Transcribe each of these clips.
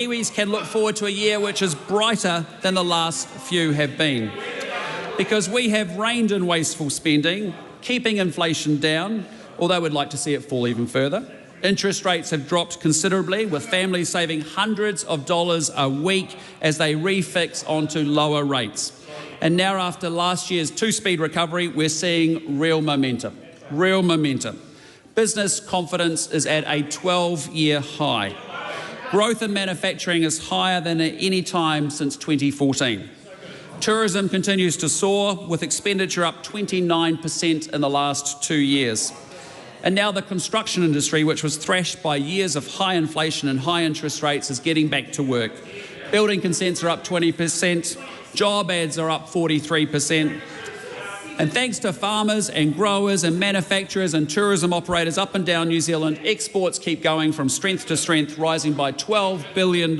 Kiwis can look forward to a year which is brighter than the last few have been, because we have reined in wasteful spending, keeping inflation down, although we'd like to see it fall even further. Interest rates have dropped considerably, with families saving hundreds of dollars a week as they refix onto lower rates. And now, after last year's two-speed recovery, we're seeing real momentum. Business confidence is at a 12-year high. Growth in manufacturing is higher than at any time since 2014. Tourism continues to soar, with expenditure up 29% in the last 2 years. And now the construction industry, which was thrashed by years of high inflation and high interest rates, is getting back to work. Building consents are up 20%, job ads are up 43%. And thanks to farmers and growers and manufacturers and tourism operators up and down New Zealand, exports keep going from strength to strength, rising by $12 billion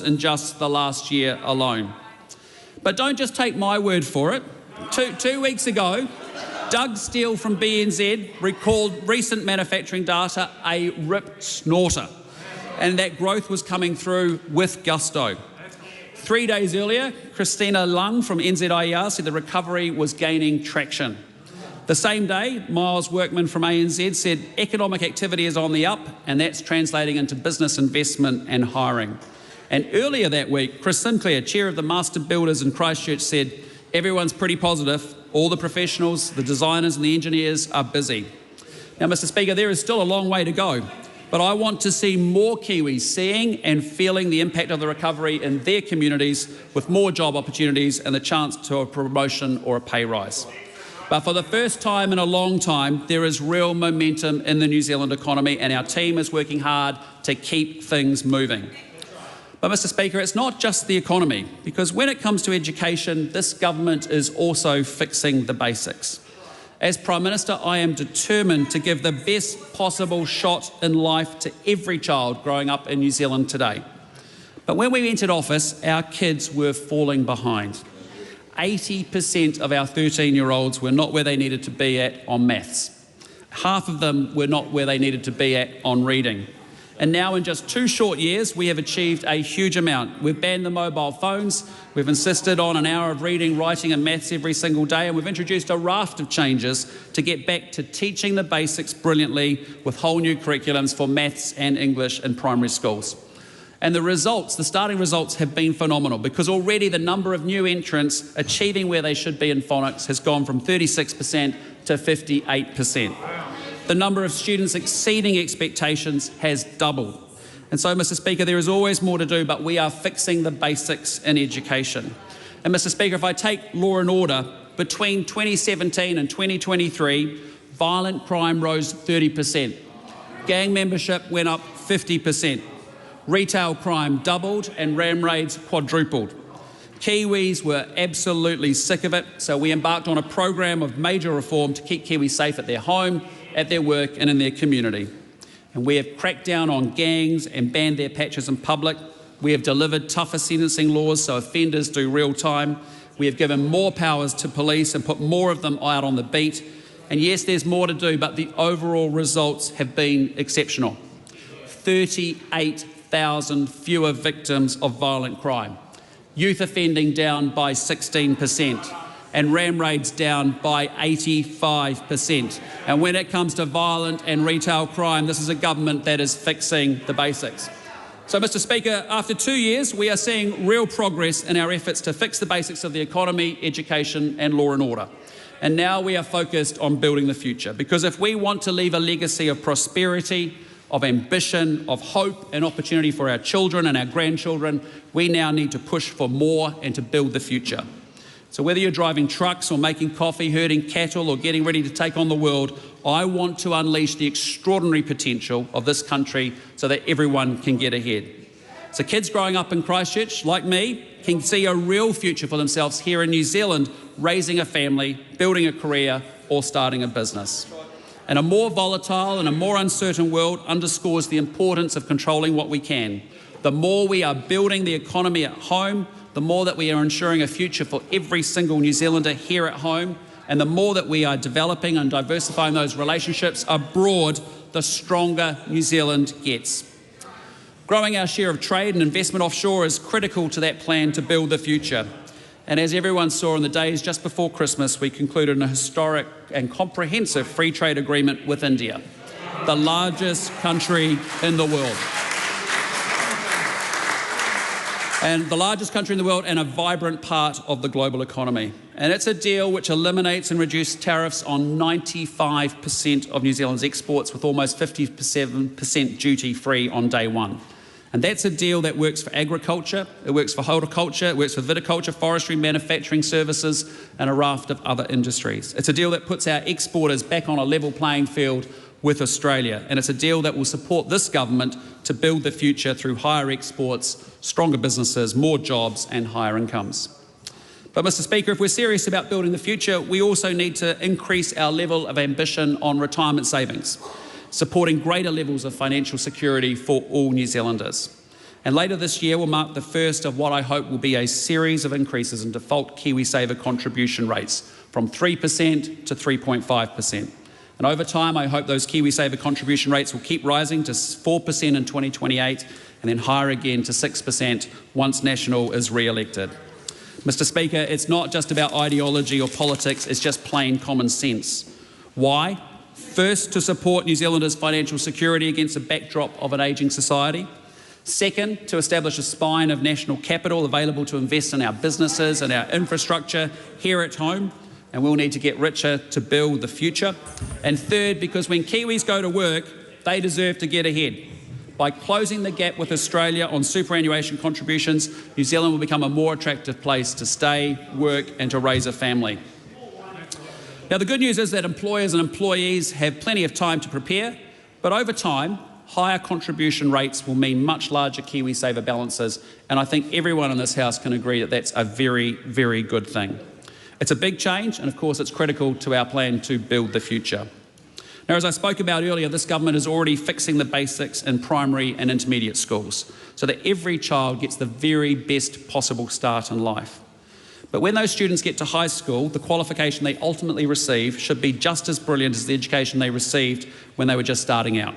in just the last year alone. But don't just take my word for it. Two weeks ago, Doug Steele from BNZ recalled recent manufacturing data a rip snorter, and that growth was coming through with gusto. 3 days earlier, Christina Lung from NZIER said the recovery was gaining traction. The same day, Miles Workman from ANZ said economic activity is on the up, and that's translating into business investment and hiring. And earlier that week, Chris Sinclair, chair of the Master Builders in Christchurch, said everyone's pretty positive. All the professionals, the designers and the engineers are busy. Now, Mr. Speaker, there is still a long way to go, but I want to see more Kiwis seeing and feeling the impact of the recovery in their communities, with more job opportunities and the chance to a promotion or a pay rise. But for the first time in a long time, there is real momentum in the New Zealand economy, and our team is working hard to keep things moving. But, Mr. Speaker, it's not just the economy, because when it comes to education, this government is also fixing the basics. As Prime Minister, I am determined to give the best possible shot in life to every child growing up in New Zealand today. But when we entered office, our kids were falling behind. 80% of our 13-year-olds were not where they needed to be at on maths. Half of them were not where they needed to be at on reading. And now, in just 2 short years, we have achieved a huge amount. We've banned the mobile phones, we've insisted on an hour of reading, writing and maths every single day, and we've introduced a raft of changes to get back to teaching the basics brilliantly, with whole new curriculums for maths and English in primary schools. And the results, the starting results, have been phenomenal, because already the number of new entrants achieving where they should be in phonics has gone from 36% to 58%. The number of students exceeding expectations has doubled. And so, Mr. Speaker, there is always more to do, but we are fixing the basics in education. And, Mr. Speaker, if I take law and order, between 2017 and 2023, violent crime rose 30%. Gang membership went up 50%. Retail crime doubled and ram raids quadrupled. Kiwis were absolutely sick of it, so we embarked on a program of major reform to keep Kiwis safe at their home, at their work and in their community. And we have cracked down on gangs and banned their patches in public. We have delivered tougher sentencing laws so offenders do real time. We have given more powers to police and put more of them out on the beat. And yes, there's more to do, but the overall results have been exceptional. 38,000 fewer victims of violent crime. Youth offending down by 16%. And ram raids down by 85%. And when it comes to violent and retail crime, this is a government that is fixing the basics. So, Mr. Speaker, after 2 years, we are seeing real progress in our efforts to fix the basics of the economy, education and law and order. And now we are focused on building the future, because if we want to leave a legacy of prosperity, of ambition, of hope and opportunity for our children and our grandchildren, we now need to push for more and to build the future. So whether you're driving trucks or making coffee, herding cattle or getting ready to take on the world, I want to unleash the extraordinary potential of this country so that everyone can get ahead. So kids growing up in Christchurch, like me, can see a real future for themselves here in New Zealand, raising a family, building a career or starting a business. And a more volatile and a more uncertain world underscores the importance of controlling what we can. The more we are building the economy at home, the more that we are ensuring a future for every single New Zealander here at home, and the more that we are developing and diversifying those relationships abroad, the stronger New Zealand gets. Growing our share of trade and investment offshore is critical to that plan to build the future. And as everyone saw in the days just before Christmas, we concluded a historic and comprehensive free trade agreement with India, the largest country in the world. And the largest country in the world and a vibrant part of the global economy. And it's a deal which eliminates and reduces tariffs on 95% of New Zealand's exports, with almost 57% duty-free on day one. And that's a deal that works for agriculture, it works for horticulture, it works for viticulture, forestry, manufacturing services, and a raft of other industries. It's a deal that puts our exporters back on a level playing field with Australia, and it's a deal that will support this government to build the future through higher exports, stronger businesses, more jobs and higher incomes. But Mr Speaker, if we're serious about building the future, we also need to increase our level of ambition on retirement savings, supporting greater levels of financial security for all New Zealanders. And later this year will mark the first of what I hope will be a series of increases in default KiwiSaver contribution rates from 3% to 3.5%. And over time, I hope those KiwiSaver contribution rates will keep rising to 4% in 2028 and then higher again to 6% once National is re-elected. Mr Speaker, it's not just about ideology or politics, it's just plain common sense. Why? First, to support New Zealanders' financial security against a backdrop of an ageing society. Second, to establish a spine of national capital available to invest in our businesses and our infrastructure here at home, and we'll need to get richer to build the future. And third, because when Kiwis go to work, they deserve to get ahead. By closing the gap with Australia on superannuation contributions, New Zealand will become a more attractive place to stay, work and to raise a family. Now, the good news is that employers and employees have plenty of time to prepare, but over time, higher contribution rates will mean much larger KiwiSaver balances, and I think everyone in this House can agree that that's a very, very good thing. It's a big change, and of course it's critical to our plan to build the future. Now, as I spoke about earlier, this government is already fixing the basics in primary and intermediate schools so that every child gets the very best possible start in life. But when those students get to high school, the qualification they ultimately receive should be just as brilliant as the education they received when they were just starting out.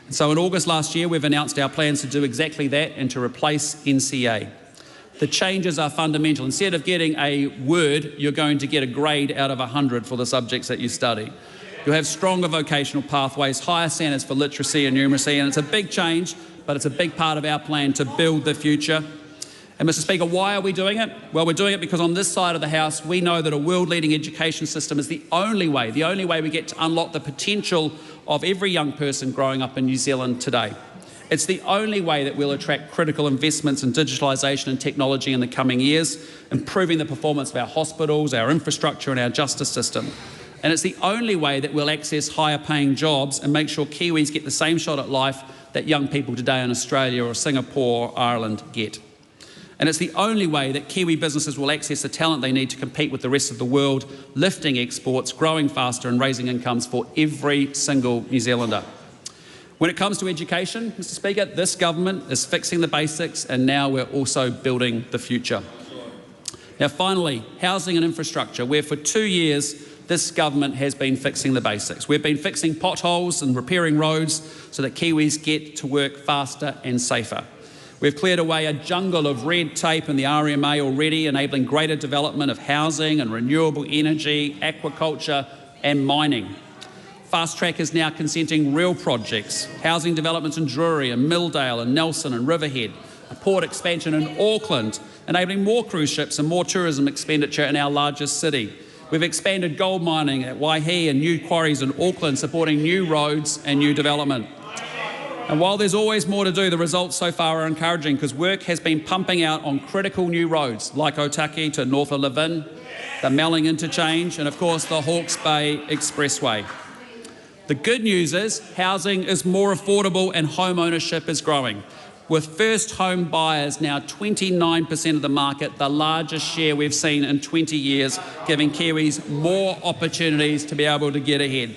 And so in August last year, we've announced our plans to do exactly that and to replace NCEA. The changes are fundamental. Instead of getting a word, you're going to get a grade out of 100 for the subjects that you study. You'll have stronger vocational pathways, higher standards for literacy and numeracy, and it's a big change, but it's a big part of our plan to build the future. And Mr Speaker, why are we doing it? Well, we're doing it because on this side of the House, we know that a world-leading education system is the only way we get to unlock the potential of every young person growing up in New Zealand today. It's the only way that we'll attract critical investments in digitalisation and technology in the coming years, improving the performance of our hospitals, our infrastructure and our justice system. And it's the only way that we'll access higher paying jobs and make sure Kiwis get the same shot at life that young people today in Australia or Singapore or Ireland get. And it's the only way that Kiwi businesses will access the talent they need to compete with the rest of the world, lifting exports, growing faster and raising incomes for every single New Zealander. When it comes to education, Mr Speaker, this government is fixing the basics and now we're also building the future. Now finally, housing and infrastructure, where for 2 years this government has been fixing the basics. We've been fixing potholes and repairing roads so that Kiwis get to work faster and safer. We've cleared away a jungle of red tape in the RMA already, enabling greater development of housing and renewable energy, aquaculture and mining. Fast Track is now consenting real projects, housing developments in Drury and Milldale and Nelson and Riverhead, a port expansion in Auckland, enabling more cruise ships and more tourism expenditure in our largest city. We've expanded gold mining at Waihi and new quarries in Auckland, supporting new roads and new development. And while there's always more to do, the results so far are encouraging because work has been pumping out on critical new roads like Otaki to north of Levin, the Melling Interchange and of course the Hawke's Bay Expressway. The good news is housing is more affordable and home ownership is growing, with first home buyers now 29% of the market, the largest share we've seen in 20 years, giving Kiwis more opportunities to be able to get ahead.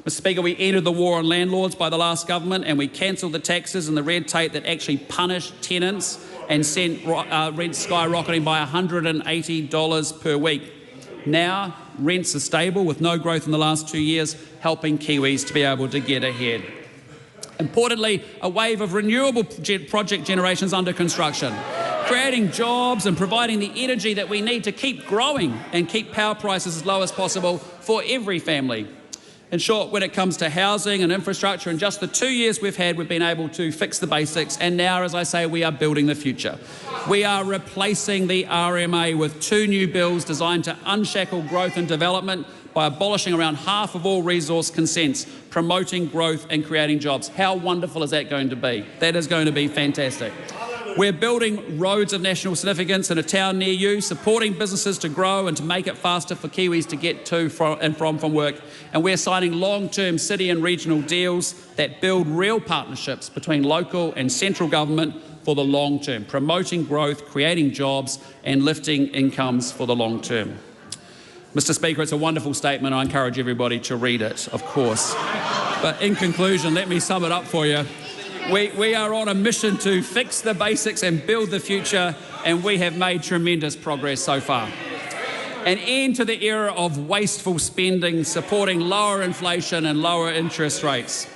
Mr Speaker, we ended the war on landlords by the last government and we cancelled the taxes and the red tape that actually punished tenants and sent rents skyrocketing by $180 per week. Now, rents are stable with no growth in the last 2 years, helping Kiwis to be able to get ahead. Importantly, a wave of renewable project generations under construction, creating jobs and providing the energy that we need to keep growing and keep power prices as low as possible for every family. In short, when it comes to housing and infrastructure, in just the 2 years we've been able to fix the basics, and now, as I say, we are building the future. We are replacing the RMA with 2 new bills designed to unshackle growth and development by abolishing around half of all resource consents, promoting growth and creating jobs. How wonderful is that going to be? That is going to be fantastic. We're building roads of national significance in a town near you, supporting businesses to grow and to make it faster for Kiwis to get to and from work. And we're signing long-term city and regional deals that build real partnerships between local and central government for the long term, promoting growth, creating jobs and lifting incomes for the long term. Mr. Speaker, it's a wonderful statement. I encourage everybody to read it, of course. But in conclusion, let me sum it up for you. We are on a mission to fix the basics and build the future, and we have made tremendous progress so far. An end to the era of wasteful spending, supporting lower inflation and lower interest rates.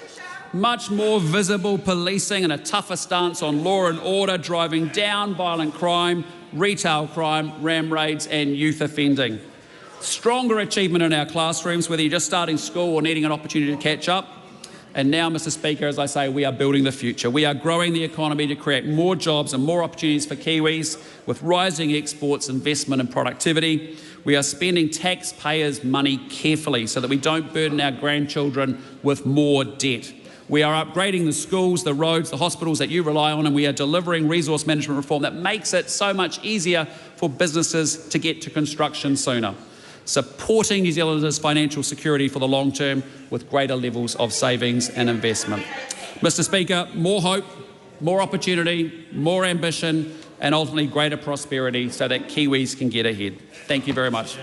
Much more visible policing and a tougher stance on law and order, driving down violent crime, retail crime, ram raids and youth offending. Stronger achievement in our classrooms, whether you're just starting school or needing an opportunity to catch up. And now, Mr. Speaker, as I say, we are building the future. We are growing the economy to create more jobs and more opportunities for Kiwis with rising exports, investment and productivity. We are spending taxpayers' money carefully so that we don't burden our grandchildren with more debt. We are upgrading the schools, the roads, the hospitals that you rely on, and we are delivering resource management reform that makes it so much easier for businesses to get to construction sooner. Supporting New Zealanders' financial security for the long term with greater levels of savings and investment. Mr. Speaker, more hope, more opportunity, more ambition and ultimately greater prosperity so that Kiwis can get ahead. Thank you very much.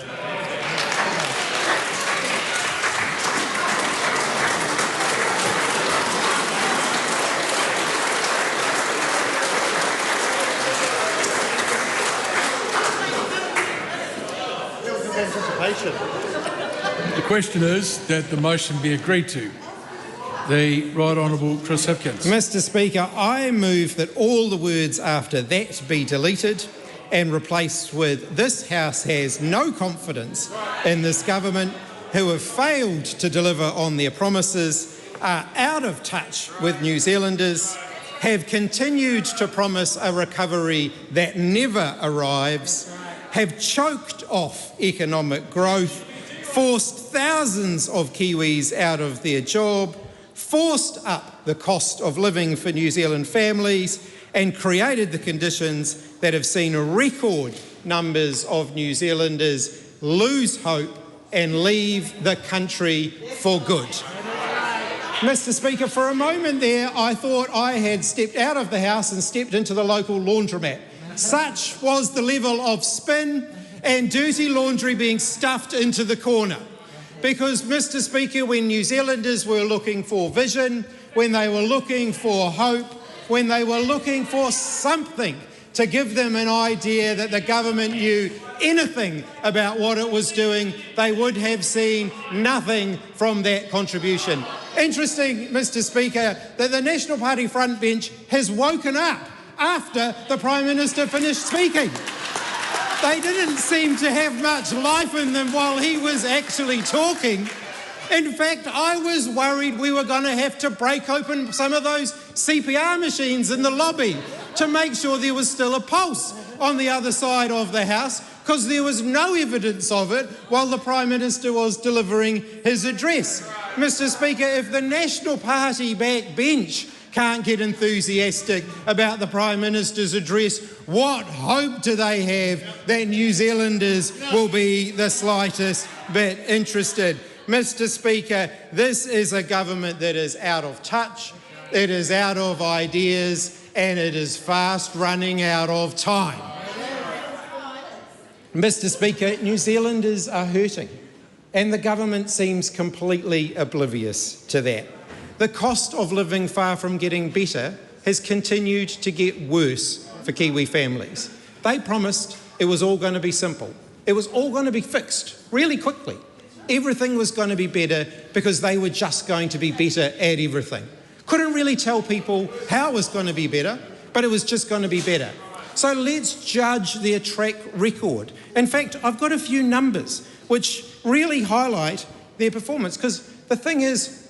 The question is that the motion be agreed to. The Right Honourable Chris Hipkins. Mr. Speaker, I move that all the words after that be deleted and replaced with "This House has no confidence in this government, who have failed to deliver on their promises, are out of touch with New Zealanders, have continued to promise a recovery that never arrives, have choked off economic growth, forced thousands of Kiwis out of their job, forced up the cost of living for New Zealand families and created the conditions that have seen record numbers of New Zealanders lose hope and leave the country for good." Mr. Speaker, for a moment there I thought I had stepped out of the House and stepped into the local laundromat. Such was the level of spin and dirty laundry being stuffed into the corner. Because, Mr. Speaker, when New Zealanders were looking for vision, when they were looking for hope, when they were looking for something to give them an idea that the government knew anything about what it was doing, they would have seen nothing from that contribution. Interesting, Mr. Speaker, that the National Party front bench has woken up after the Prime Minister finished speaking. They didn't seem to have much life in them while he was actually talking. In fact, I was worried we were going to have to break open some of those CPR machines in the lobby to make sure there was still a pulse on the other side of the House, because there was no evidence of it while the Prime Minister was delivering his address. Mr. Speaker, if the National Party backbench can't get enthusiastic about the Prime Minister's address, what hope do they have that New Zealanders will be the slightest bit interested? Mr. Speaker, this is a government that is out of touch, it is out of ideas, and it is fast running out of time. Mr. Speaker, New Zealanders are hurting, and the government seems completely oblivious to that. The cost of living, far from getting better, has continued to get worse for Kiwi families. They promised it was all going to be simple. It was all going to be fixed really quickly. Everything was going to be better because they were just going to be better at everything. Couldn't really tell people how it was going to be better, but it was just going to be better. So let's judge their track record. In fact, I've got a few numbers which really highlight their performance, because the thing is,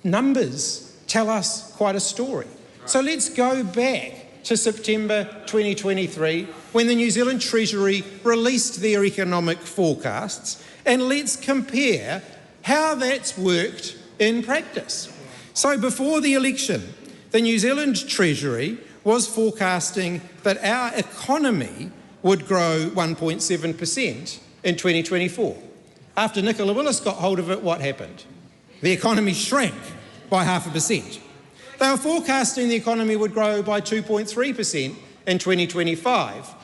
numbers tell us quite a story. So let's go back to September 2023, when the New Zealand Treasury released their economic forecasts, and let's compare how that's worked in practice. So before the election, the New Zealand Treasury was forecasting that our economy would grow 1.7% in 2024. After Nicola Willis got hold of it, what happened? The economy shrank by 0.5%. They were forecasting the economy would grow by 2.3% in 2025.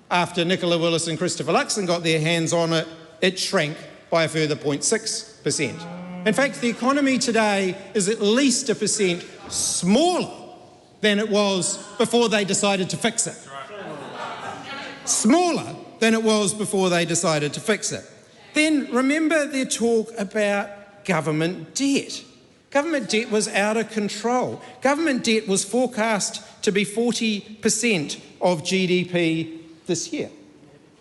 After Nicola Willis and Christopher Luxon got their hands on it, it shrank by a further 0.6%. In fact, the economy today is at least 1% smaller than it was before they decided to fix it. Smaller than it was before they decided to fix it. Then remember their talk about government debt. Government debt was out of control. Government debt was forecast to be 40% of GDP this year.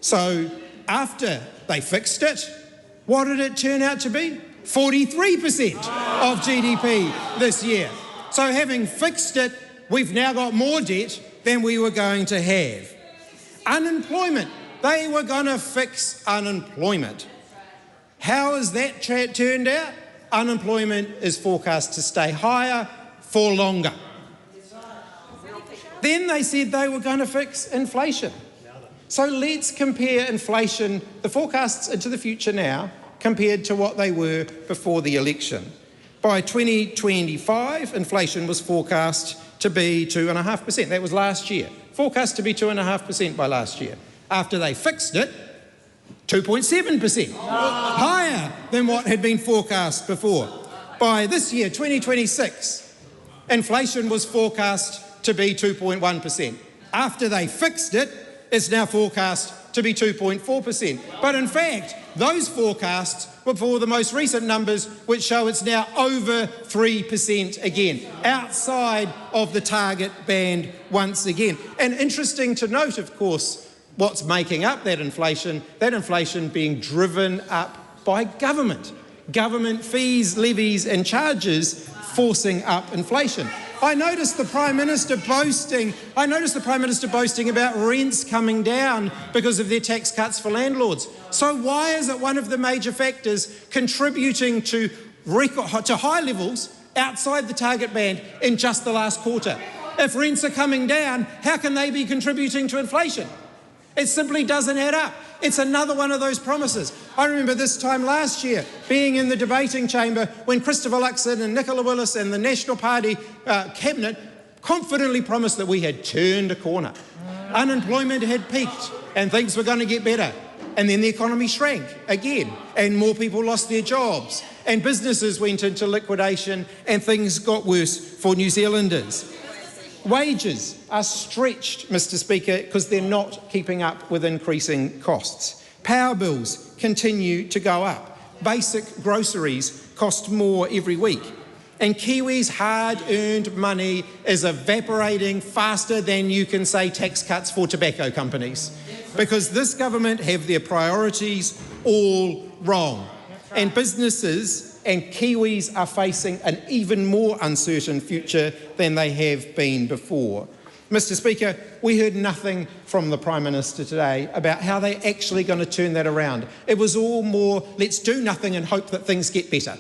So after they fixed it, what did it turn out to be? 43% of GDP this year. So having fixed it, we've now got more debt than we were going to have. Unemployment. They were going to fix unemployment. How has that turned out? Unemployment is forecast to stay higher for longer. Then they said they were going to fix inflation. So let's compare inflation, the forecasts into the future now, compared to what they were before the election. By 2025, inflation was forecast to be 2.5%. That was last year. Forecast to be 2.5% by last year. After they fixed it, 2.7%, higher than what had been forecast before. By this year, 2026, inflation was forecast to be 2.1%. After they fixed it, it's now forecast to be 2.4%. But in fact, those forecasts were for the most recent numbers, which show it's now over 3% again, outside of the target band once again. And interesting to note, of course, what's making up that inflation being driven up by government. Government fees, levies and charges forcing up inflation. I noticed the Prime Minister boasting about rents coming down because of their tax cuts for landlords. So why is it one of the major factors contributing to high levels outside the target band in just the last quarter? If rents are coming down, how can they be contributing to inflation? It simply doesn't add up. It's another one of those promises. I remember this time last year being in the debating chamber when Christopher Luxon and Nicola Willis and the National Party cabinet confidently promised that we had turned a corner. Unemployment had peaked and things were going to get better. And then the economy shrank again and more people lost their jobs and businesses went into liquidation and things got worse for New Zealanders. Wages are stretched, Mr. Speaker, because they're not keeping up with increasing costs. Power bills continue to go up. Basic groceries cost more every week. And Kiwis' hard-earned money is evaporating faster than you can say tax cuts for tobacco companies. Because this government have their priorities all wrong. And businesses and Kiwis are facing an even more uncertain future than they have been before. Mr. Speaker, we heard nothing from the Prime Minister today about how they're actually going to turn that around. It was all more, let's do nothing and hope that things get better.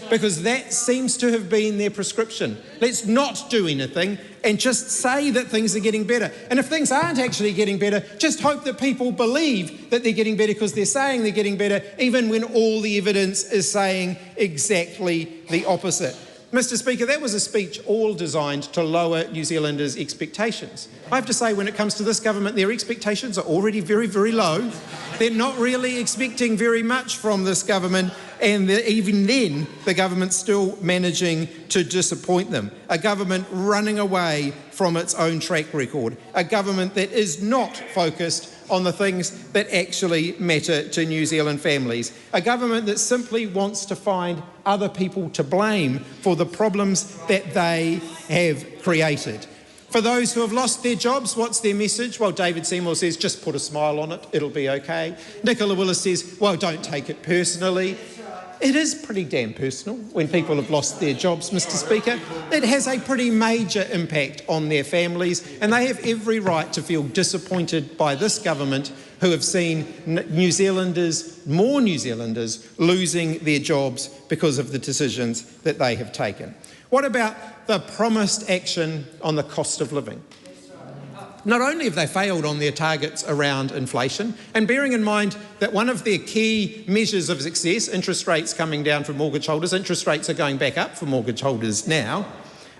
Because that seems to have been their prescription. Let's not do anything and just say that things are getting better. And if things aren't actually getting better, just hope that people believe that they're getting better because they're saying they're getting better, even when all the evidence is saying exactly the opposite. Mr. Speaker, that was a speech all designed to lower New Zealanders' expectations. I have to say, when it comes to this government, their expectations are already very, very low. They're not really expecting very much from this government, And even then, the government's still managing to disappoint them. A government running away from its own track record. A government that is not focused on the things that actually matter to New Zealand families. A government that simply wants to find other people to blame for the problems that they have created. For those who have lost their jobs, what's their message? Well, David Seymour says, just put a smile on it, it'll be okay. Nicola Willis says, well, don't take it personally. It is pretty damn personal when people have lost their jobs, Mr. Speaker. It has a pretty major impact on their families, and they have every right to feel disappointed by this government, who have seen more New Zealanders losing their jobs because of the decisions that they have taken. What about the promised action on the cost of living? Not only have they failed on their targets around inflation, and bearing in mind that one of their key measures of success, interest rates coming down for mortgage holders, interest rates are going back up for mortgage holders now,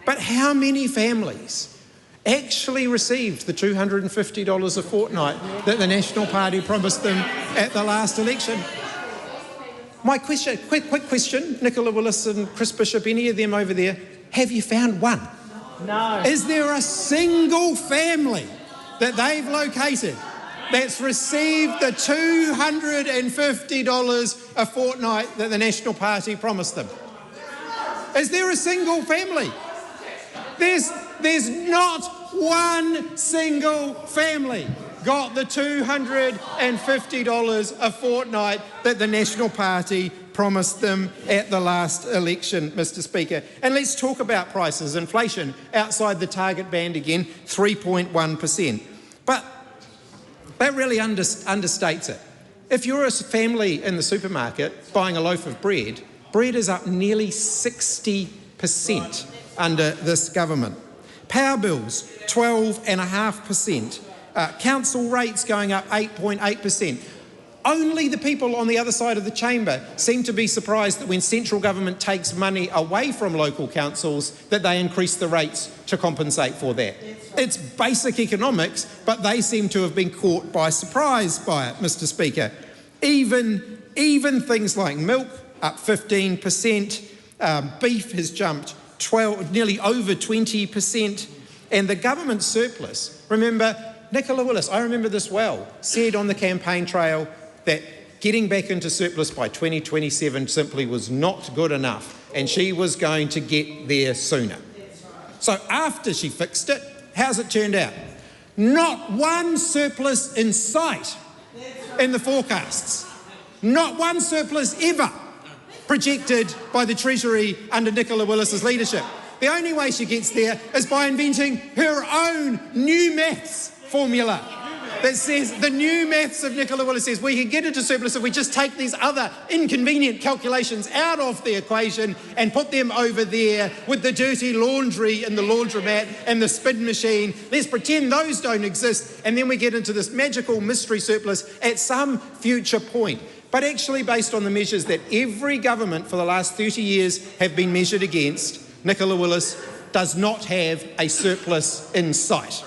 but how many families actually received the $250 a fortnight that the National Party promised them at the last election? My question, quick question, Nicola Willis and Chris Bishop, any of them over there, have you found one? No. Is there a single family that they've located that's received the $250 a fortnight that the National Party promised them? Is there a single family? There's not one single family got the $250 a fortnight that the National Party promised them at the last election, Mr. Speaker. And let's talk about prices. Inflation outside the target band again, 3.1%. But that really understates it. If you're a family in the supermarket buying a loaf of bread, bread is up nearly 60% under this government. Power bills, 12.5%. Council rates going up 8.8%. Only the people on the other side of the chamber seem to be surprised that when central government takes money away from local councils, that they increase the rates to compensate for that. It's basic economics, but they seem to have been caught by surprise by it, Mr. Speaker. Even things like milk up 15%, beef has jumped nearly over 20%, and the government surplus, remember, Nicola Willis, I remember this well, said on the campaign trail that getting back into surplus by 2027 simply was not good enough, and she was going to get there sooner. So after she fixed it, how's it turned out? Not one surplus in sight in the forecasts. Not one surplus ever projected by the Treasury under Nicola Willis's leadership. The only way she gets there is by inventing her own new maths formula that says, the new maths of Nicola Willis says we can get into surplus if we just take these other inconvenient calculations out of the equation and put them over there with the dirty laundry and the laundromat and the spin machine. Let's pretend those don't exist, and then we get into this magical mystery surplus at some future point. But actually, based on the measures that every government for the last 30 years have been measured against, Nicola Willis does not have a surplus in sight.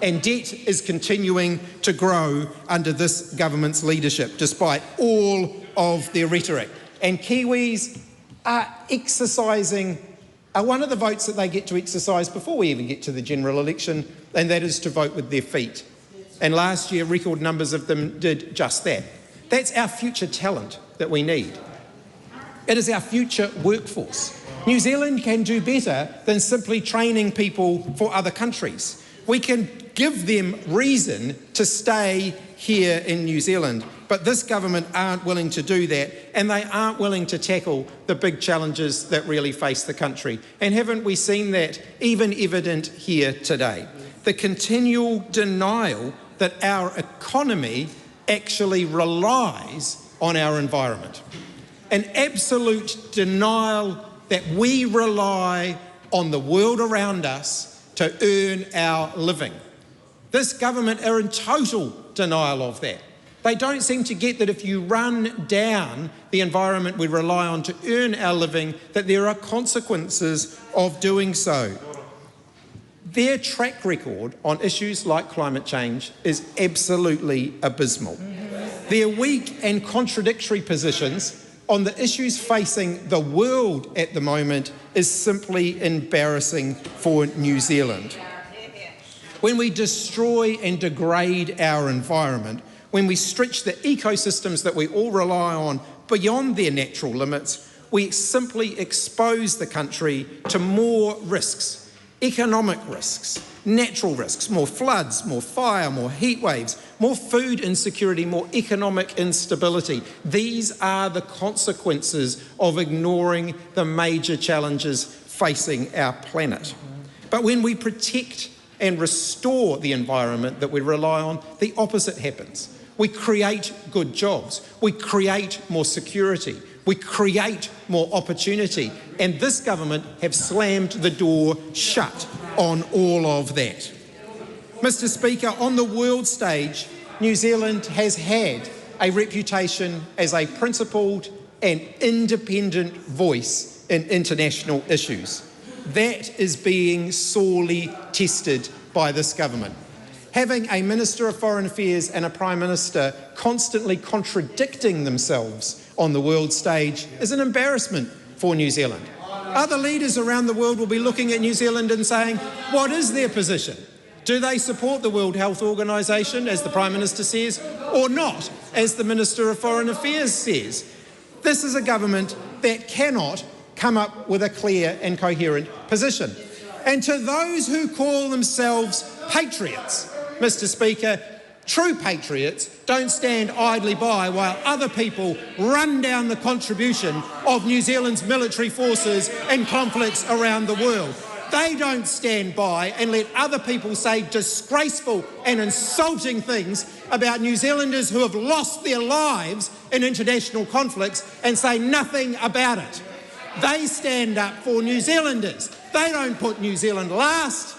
And debt is continuing to grow under this government's leadership, despite all of their rhetoric. And Kiwis are exercising one of the votes that they get to exercise before we even get to the general election, and that is to vote with their feet. And last year, record numbers of them did just that. That's our future talent that we need. It is our future workforce. New Zealand can do better than simply training people for other countries. We can give them reason to stay here in New Zealand, but this government aren't willing to do that, and they aren't willing to tackle the big challenges that really face the country. And haven't we seen that even evident here today? The continual denial that our economy actually relies on our environment. An absolute denial that we rely on the world around us to earn our living. This government are in total denial of that. They don't seem to get that if you run down the environment we rely on to earn our living, that there are consequences of doing so. Their track record on issues like climate change is absolutely abysmal. Their weak and contradictory positions on the issues facing the world at the moment is simply embarrassing for New Zealand. When we destroy and degrade our environment, when we stretch the ecosystems that we all rely on beyond their natural limits, we simply expose the country to more risks, economic risks, natural risks, more floods, more fire, more heat waves, more food insecurity, more economic instability. These are the consequences of ignoring the major challenges facing our planet. But when we protect and restore the environment that we rely on, the opposite happens. We create good jobs, we create more security, we create more opportunity, and this government have slammed the door shut on all of that. Mr. Speaker, on the world stage, New Zealand has had a reputation as a principled and independent voice in international issues. That is being sorely tested by this government. Having a Minister of Foreign Affairs and a Prime Minister constantly contradicting themselves on the world stage is an embarrassment for New Zealand. Other leaders around the world will be looking at New Zealand and saying, what is their position? Do they support the World Health Organization, as the Prime Minister says, or not, as the Minister of Foreign Affairs says? This is a government that cannot come up with a clear and coherent position. And to those who call themselves patriots, Mr. Speaker, true patriots don't stand idly by while other people run down the contribution of New Zealand's military forces in conflicts around the world. They don't stand by and let other people say disgraceful and insulting things about New Zealanders who have lost their lives in international conflicts and say nothing about it. They stand up for New Zealanders. They don't put New Zealand last.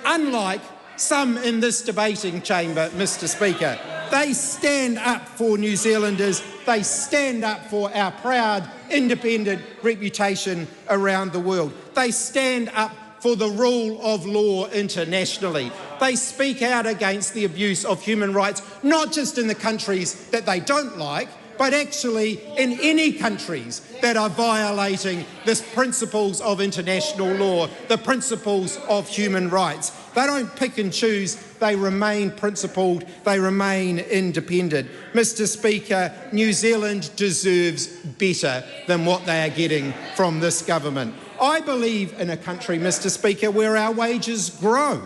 Unlike some in this debating chamber, Mr. Speaker, they stand up for New Zealanders. They stand up for our proud, independent reputation around the world. They stand up for the rule of law internationally. They speak out against the abuse of human rights, not just in the countries that they don't like, but actually in any countries that are violating the principles of international law, the principles of human rights. They don't pick and choose, they remain principled, they remain independent. Mr. Speaker, New Zealand deserves better than what they are getting from this government. I believe in a country, Mr. Speaker, where our wages grow,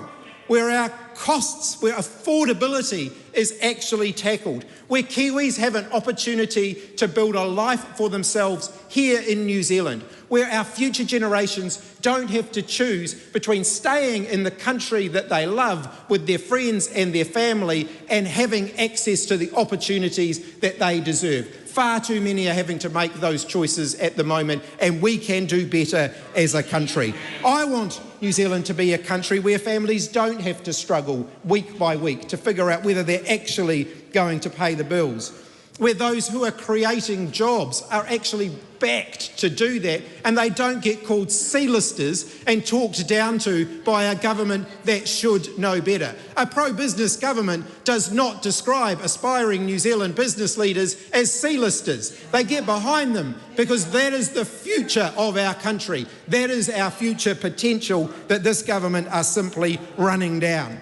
where our costs, where affordability is actually tackled, where Kiwis have an opportunity to build a life for themselves here in New Zealand, where our future generations don't have to choose between staying in the country that they love with their friends and their family and having access to the opportunities that they deserve. Far too many are having to make those choices at the moment, and we can do better as a country. I want New Zealand to be a country where families don't have to struggle week by week to figure out whether they're actually going to pay the bills, where those who are creating jobs are actually backed to do that and they don't get called C-listers and talked down to by a government that should know better. A pro-business government does not describe aspiring New Zealand business leaders as C-listers. They get behind them because that is the future of our country. That is our future potential that this government are simply running down.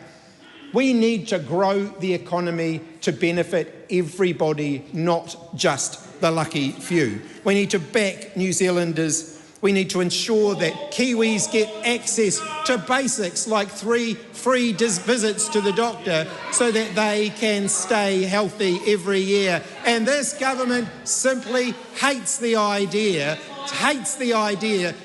We need to grow the economy to benefit everybody, not just the lucky few. We need to back New Zealanders. We need to ensure that Kiwis get access to basics like 3 free visits to the doctor so that they can stay healthy every year. And this government simply hates the idea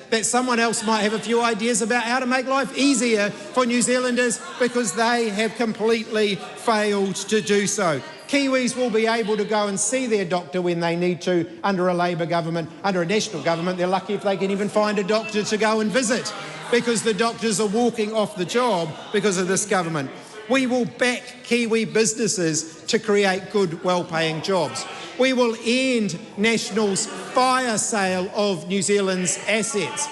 that someone else might have a few ideas about how to make life easier for New Zealanders because they have completely failed to do so. Kiwis will be able to go and see their doctor when they need to under a Labour government. Under a national government, they're lucky if they can even find a doctor to go and visit because the doctors are walking off the job because of this government. We will back Kiwi businesses to create good, well-paying jobs. We will end National's fire sale of New Zealand's assets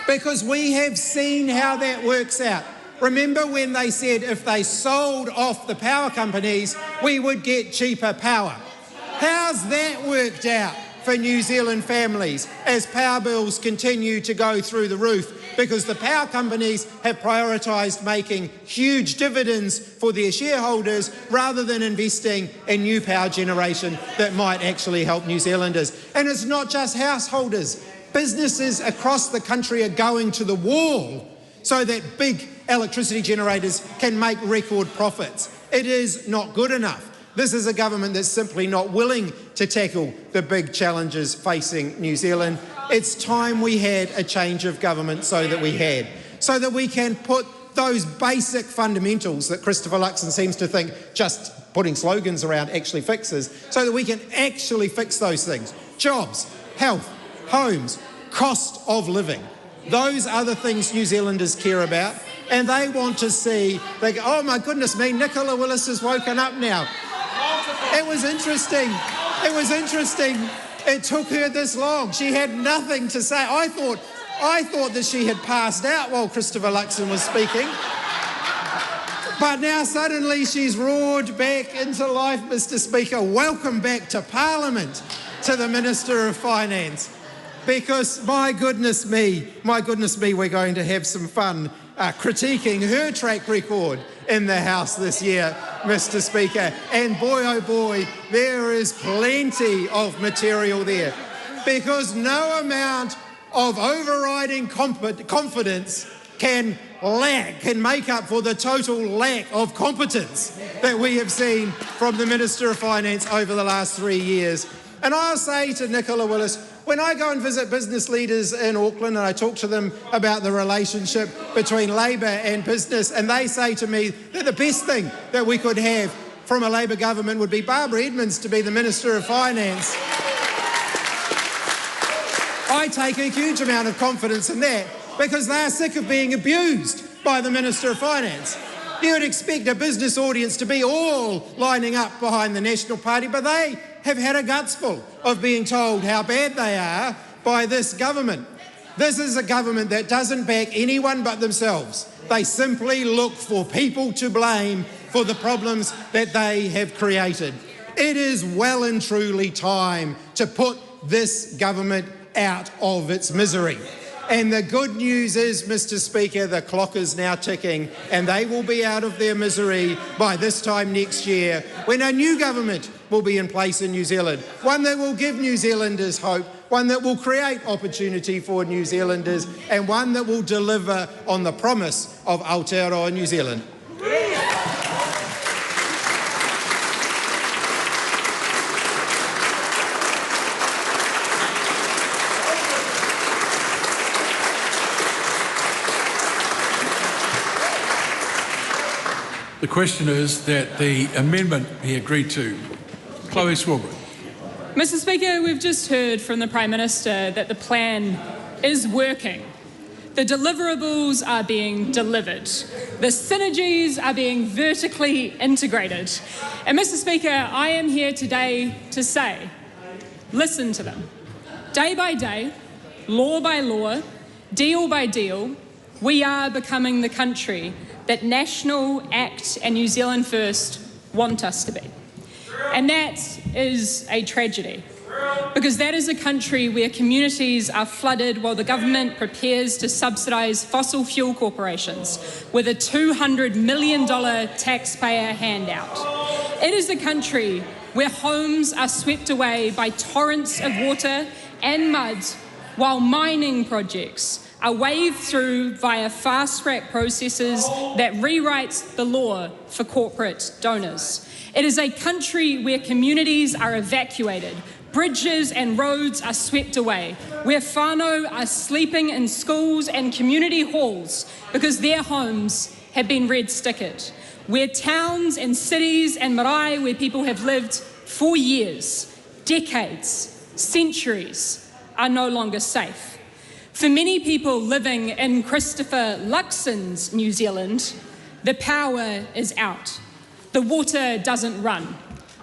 because we have seen how that works out. Remember when they said if they sold off the power companies, we would get cheaper power. How's that worked out for New Zealand families as power bills continue to go through the roof because the power companies have prioritised making huge dividends for their shareholders rather than investing in new power generation that might actually help New Zealanders? And it's not just householders. Businesses across the country are going to the wall so that big electricity generators can make record profits. It is not good enough. This is a government that's simply not willing to tackle the big challenges facing New Zealand. It's time we had a change of government so that we can put those basic fundamentals that Christopher Luxon seems to think just putting slogans around actually fixes, so that we can actually fix those things. Jobs, health, homes, cost of living. Those are the things New Zealanders care about, and they want to see, they go, oh my goodness me, Nicola Willis has woken up now. It was interesting. It took her this long. She had nothing to say. I thought that she had passed out while Christopher Luxon was speaking. But now suddenly she's roared back into life, Mr. Speaker. Welcome back to Parliament, to the Minister of Finance. Because my goodness me, we're going to have some fun critiquing her track record in the House this year, Mr. Speaker. And boy, oh boy, there is plenty of material there. Because no amount of overriding confidence can make up for the total lack of competence that we have seen from the Minister of Finance over the last 3 years. And I'll say to Nicola Willis, when I go and visit business leaders in Auckland and I talk to them about the relationship between Labour and business, and they say to me that the best thing that we could have from a Labour government would be Barbara Edmonds to be the Minister of Finance. I take a huge amount of confidence in that because they are sick of being abused by the Minister of Finance. You would expect a business audience to be all lining up behind the National Party, but they have had a gutsful of being told how bad they are by this government. This is a government that doesn't back anyone but themselves. They simply look for people to blame for the problems that they have created. It is well and truly time to put this government out of its misery. And the good news is, Mr. Speaker, the clock is now ticking and they will be out of their misery by this time next year when a new government will be in place in New Zealand, one that will give New Zealanders hope, one that will create opportunity for New Zealanders, and one that will deliver on the promise of Aotearoa New Zealand. The question is that the amendment be agreed to. Chloe Swarbrick. Mr. Speaker, we've just heard from the Prime Minister that the plan is working. The deliverables are being delivered. The synergies are being vertically integrated. And Mr. Speaker, I am here today to say, listen to them. Day by day, law by law, deal by deal, we are becoming the country that National, ACT and New Zealand First want us to be. And that is a tragedy, because that is a country where communities are flooded while the government prepares to subsidise fossil fuel corporations with a $200 million taxpayer handout. It is a country where homes are swept away by torrents of water and mud while mining projects are waved through via fast-track processes that rewrites the law for corporate donors. It is a country where communities are evacuated, bridges and roads are swept away, where whānau are sleeping in schools and community halls because their homes have been red-stickered, where towns and cities and marae where people have lived for years, decades, centuries, are no longer safe. For many people living in Christopher Luxon's New Zealand, the power is out. The water doesn't run.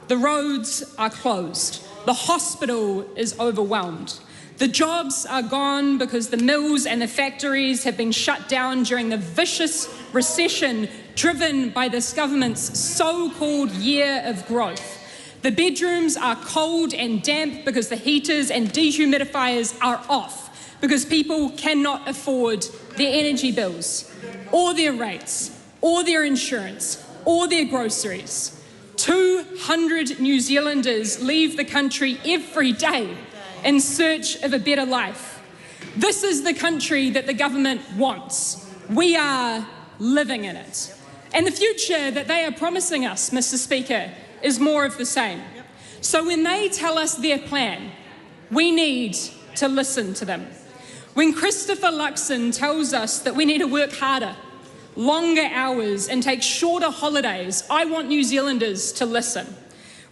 The roads are closed. The hospital is overwhelmed. The jobs are gone because the mills and the factories have been shut down during the vicious recession driven by this government's so-called year of growth. The bedrooms are cold and damp because the heaters and dehumidifiers are off, because people cannot afford their energy bills, or their rates, or their insurance, or their groceries. 200 New Zealanders leave the country every day in search of a better life. This is the country that the government wants. We are living in it. And the future that they are promising us, Mr. Speaker, is more of the same. So when they tell us their plan, we need to listen to them. When Christopher Luxon tells us that we need to work harder, longer hours and take shorter holidays, I want New Zealanders to listen.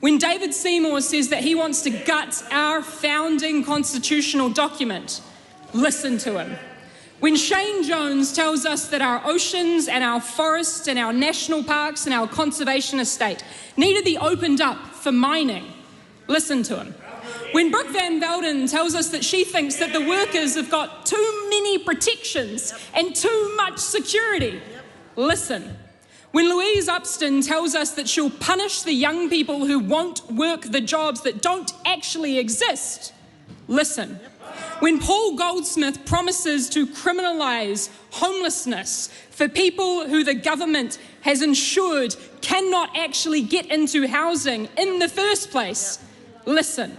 When David Seymour says that he wants to gut our founding constitutional document, listen to him. When Shane Jones tells us that our oceans and our forests and our national parks and our conservation estate need to be opened up for mining, listen to him. When Brooke Van Velden tells us that she thinks that the workers have got too many protections and too much security, listen. When Louise Upston tells us that she'll punish the young people who won't work the jobs that don't actually exist, listen. When Paul Goldsmith promises to criminalise homelessness for people who the government has ensured cannot actually get into housing in the first place, listen.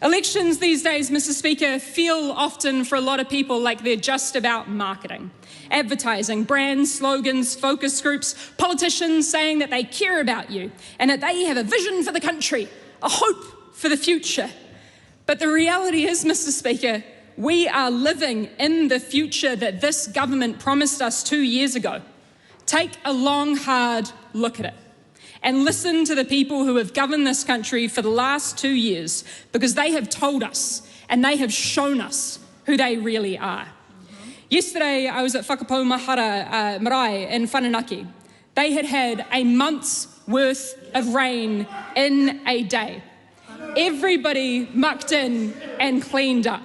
Elections these days, Mr. Speaker, feel often for a lot of people like they're just about marketing. Advertising, brands, slogans, focus groups, politicians saying that they care about you and that they have a vision for the country, a hope for the future. But the reality is, Mr. Speaker, we are living in the future that this government promised us 2 years ago. Take a long, hard look at it and listen to the people who have governed this country for the last 2 years, because they have told us and they have shown us who they really are. Yesterday, I was at Whakapōmahara Marae in Whananaki. They had had a month's worth of rain in a day. Everybody mucked in and cleaned up.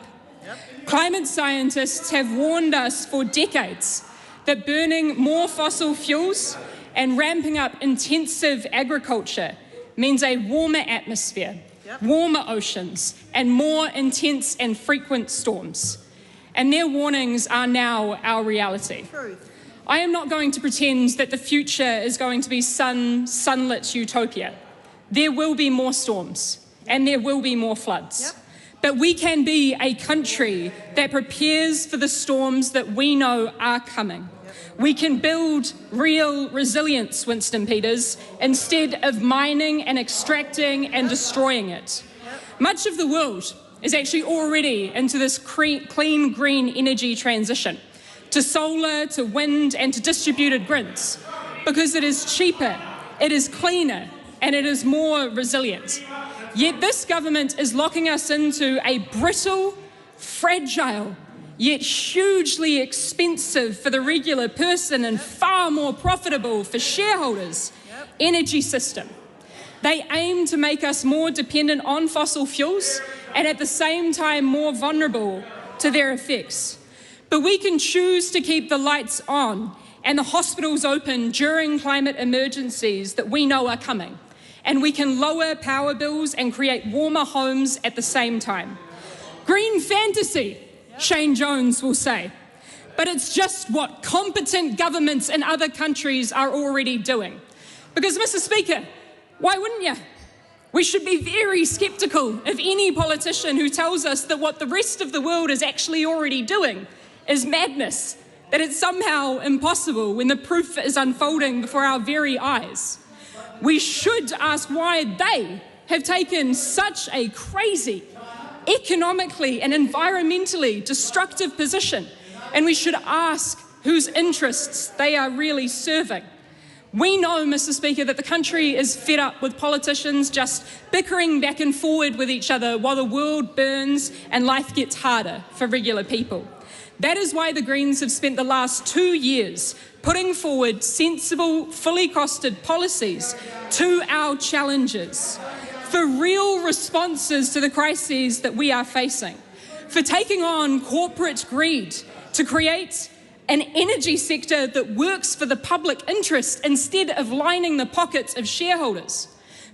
Climate scientists have warned us for decades that burning more fossil fuels and ramping up intensive agriculture means a warmer atmosphere, warmer oceans, and more intense and frequent storms. And their warnings are now our reality. I am not going to pretend that the future is going to be sunlit utopia. There will be more storms and there will be more floods. But we can be a country that prepares for the storms that we know are coming. We can build real resilience, Winston Peters, instead of mining and extracting and destroying it. Much of the world is actually already into this clean green energy transition, to solar, to wind and to distributed grids, because it is cheaper, it is cleaner and it is more resilient. Yet this government is locking us into a brittle, fragile, yet hugely expensive for the regular person and far more profitable for shareholders energy system. They aim to make us more dependent on fossil fuels and at the same time more vulnerable to their effects. But we can choose to keep the lights on and the hospitals open during climate emergencies that we know are coming. And we can lower power bills and create warmer homes at the same time. Green fantasy, Shane Jones will say. But it's just what competent governments in other countries are already doing. Because, Mr. Speaker, why wouldn't you? We should be very sceptical of any politician who tells us that what the rest of the world is actually already doing is madness, that it's somehow impossible when the proof is unfolding before our very eyes. We should ask why they have taken such a crazy, economically and environmentally destructive position, and we should ask whose interests they are really serving. We know, Mr. Speaker, that the country is fed up with politicians just bickering back and forward with each other while the world burns and life gets harder for regular people. That is why the Greens have spent the last 2 years putting forward sensible, fully costed policies to our challenges, for real responses to the crises that we are facing, for taking on corporate greed to create an energy sector that works for the public interest instead of lining the pockets of shareholders,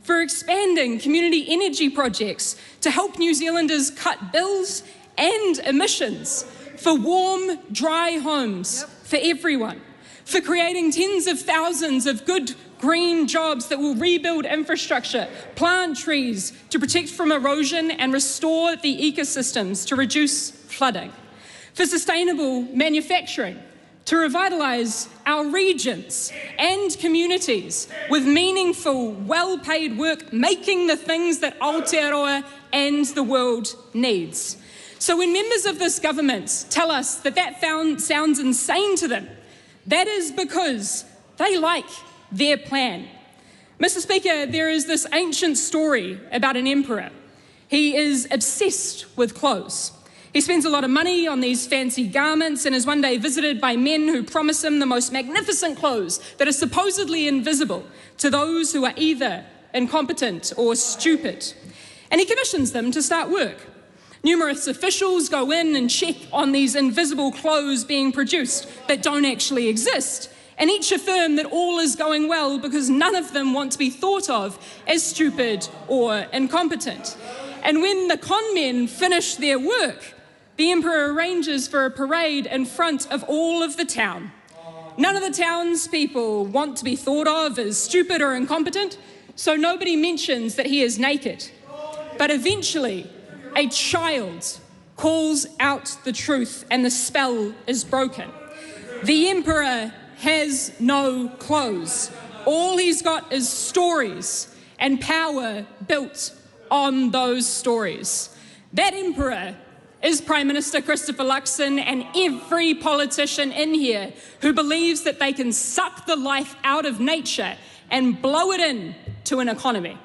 for expanding community energy projects to help New Zealanders cut bills and emissions, for warm, dry homes for everyone, for creating tens of thousands of good green jobs that will rebuild infrastructure, plant trees to protect from erosion and restore the ecosystems to reduce flooding, for sustainable manufacturing, to revitalise our regions and communities with meaningful, well-paid work, making the things that Aotearoa and the world needs. So when members of this government tell us that sounds insane to them, that is because they like their plan. Mr. Speaker, there is this ancient story about an emperor. He is obsessed with clothes. He spends a lot of money on these fancy garments and is one day visited by men who promise him the most magnificent clothes that are supposedly invisible to those who are either incompetent or stupid. And he commissions them to start work. Numerous officials go in and check on these invisible clothes being produced that don't actually exist, and each affirm that all is going well because none of them want to be thought of as stupid or incompetent. And when the con men finish their work, the emperor arranges for a parade in front of all of the town. None of the townspeople want to be thought of as stupid or incompetent, so nobody mentions that he is naked. But eventually, a child calls out the truth and the spell is broken. The emperor has no clothes. All he's got is stories and power built on those stories. That emperor is Prime Minister Christopher Luxon and every politician in here who believes that they can suck the life out of nature and blow it in to an economy.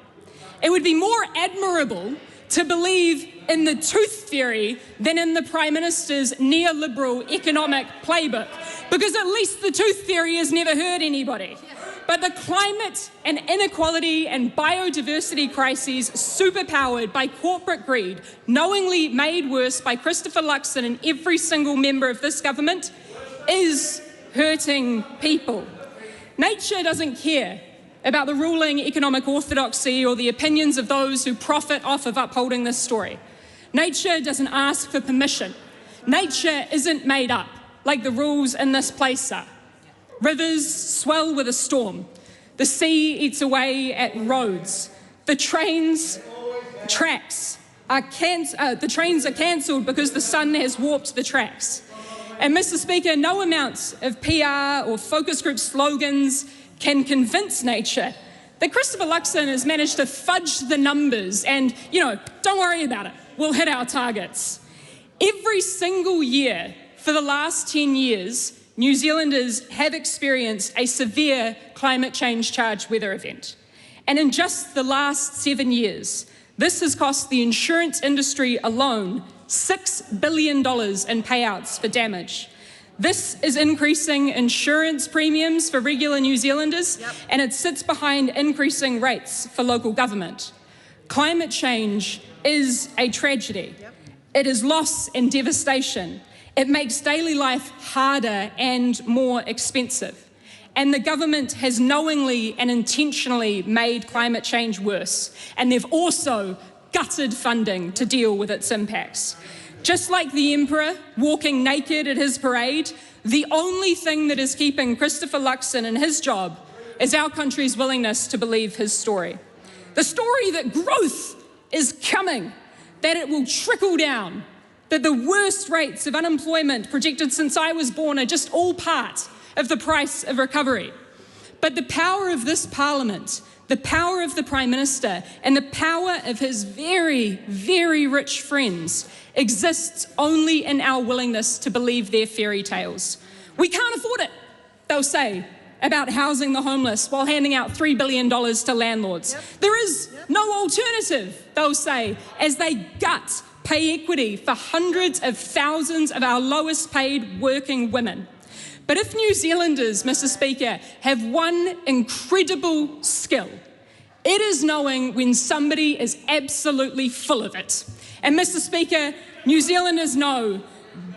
It would be more admirable to believe in the tooth fairy than in the Prime Minister's neoliberal economic playbook, because at least the tooth fairy has never hurt anybody. But the climate and inequality and biodiversity crises superpowered by corporate greed, knowingly made worse by Christopher Luxon and every single member of this government, is hurting people. Nature doesn't care about the ruling economic orthodoxy or the opinions of those who profit off of upholding this story. Nature doesn't ask for permission. Nature isn't made up like the rules in this place are. Rivers swell with a storm. The sea eats away at roads. The trains are cancelled because the sun has warped the tracks. And Mr. Speaker, no amounts of PR or focus group slogans can convince nature that Christopher Luxon has managed to fudge the numbers and, don't worry about it, we'll hit our targets. Every single year for the last 10 years, New Zealanders have experienced a severe climate change charged weather event. And in just the last 7 years, this has cost the insurance industry alone $6 billion in payouts for damage. This is increasing insurance premiums for regular New Zealanders, and it sits behind increasing rates for local government. Climate change is a tragedy. It is loss and devastation. It makes daily life harder and more expensive. And the government has knowingly and intentionally made climate change worse. And they've also gutted funding to deal with its impacts. Just like the emperor walking naked at his parade, the only thing that is keeping Christopher Luxon in his job is our country's willingness to believe his story. The story that growth is coming, that it will trickle down, that the worst rates of unemployment projected since I was born are just all part of the price of recovery. But the power of this Parliament, the power of the Prime Minister, and the power of his very, very rich friends exists only in our willingness to believe their fairy tales. We can't afford it, they'll say, about housing the homeless while handing out $3 billion to landlords. There is no alternative, they'll say, as they gut pay equity for hundreds of thousands of our lowest paid working women. But if New Zealanders, Mr. Speaker, have one incredible skill, it is knowing when somebody is absolutely full of it. And Mr. Speaker, New Zealanders know,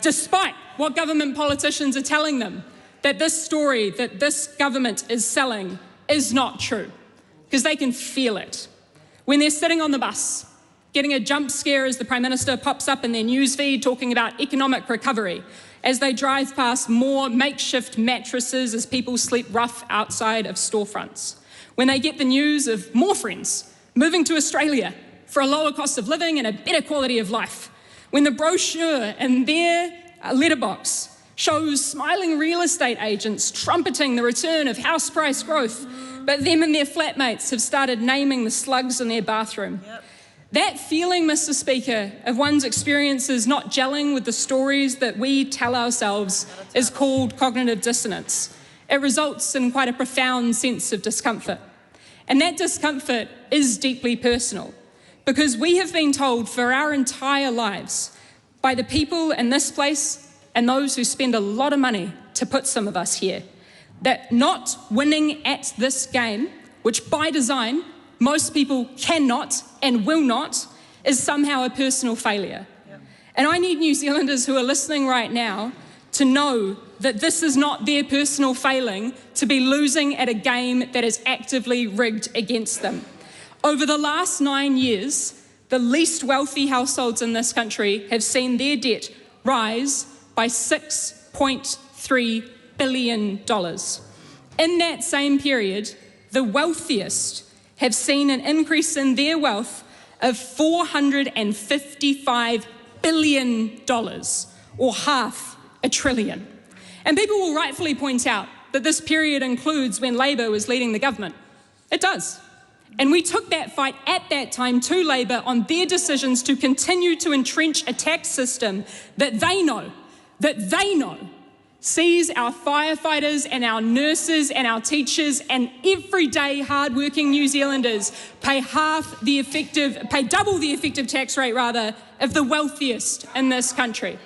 despite what government politicians are telling them, that this story that this government is selling is not true, because they can feel it. when they're sitting on the bus, getting a jump scare as the Prime Minister pops up in their newsfeed talking about economic recovery, as they drive past more makeshift mattresses as people sleep rough outside of storefronts, when they get the news of more friends moving to Australia for a lower cost of living and a better quality of life, when the brochure in their letterbox shows smiling real estate agents trumpeting the return of house price growth, but them and their flatmates have started naming the slugs in their bathroom. That feeling, Mr. Speaker, of one's experiences not gelling with the stories that we tell ourselves is called cognitive dissonance. It results in quite a profound sense of discomfort. And that discomfort is deeply personal, because we have been told for our entire lives by the people in this place and those who spend a lot of money to put some of us here, that not winning at this game, which by design most people cannot and will not, is somehow a personal failure. And I need New Zealanders who are listening right now to know that this is not their personal failing to be losing at a game that is actively rigged against them. Over the last 9 years, the least wealthy households in this country have seen their debt rise by $6.3 billion. In that same period, the wealthiest have seen an increase in their wealth of $455 billion, or half a trillion. And people will rightfully point out that this period includes when Labour was leading the government. It does. And we took that fight at that time to Labour on their decisions to continue to entrench a tax system that they know sees our firefighters and our nurses and our teachers and everyday hardworking New Zealanders pay double the effective tax rate of the wealthiest in this country.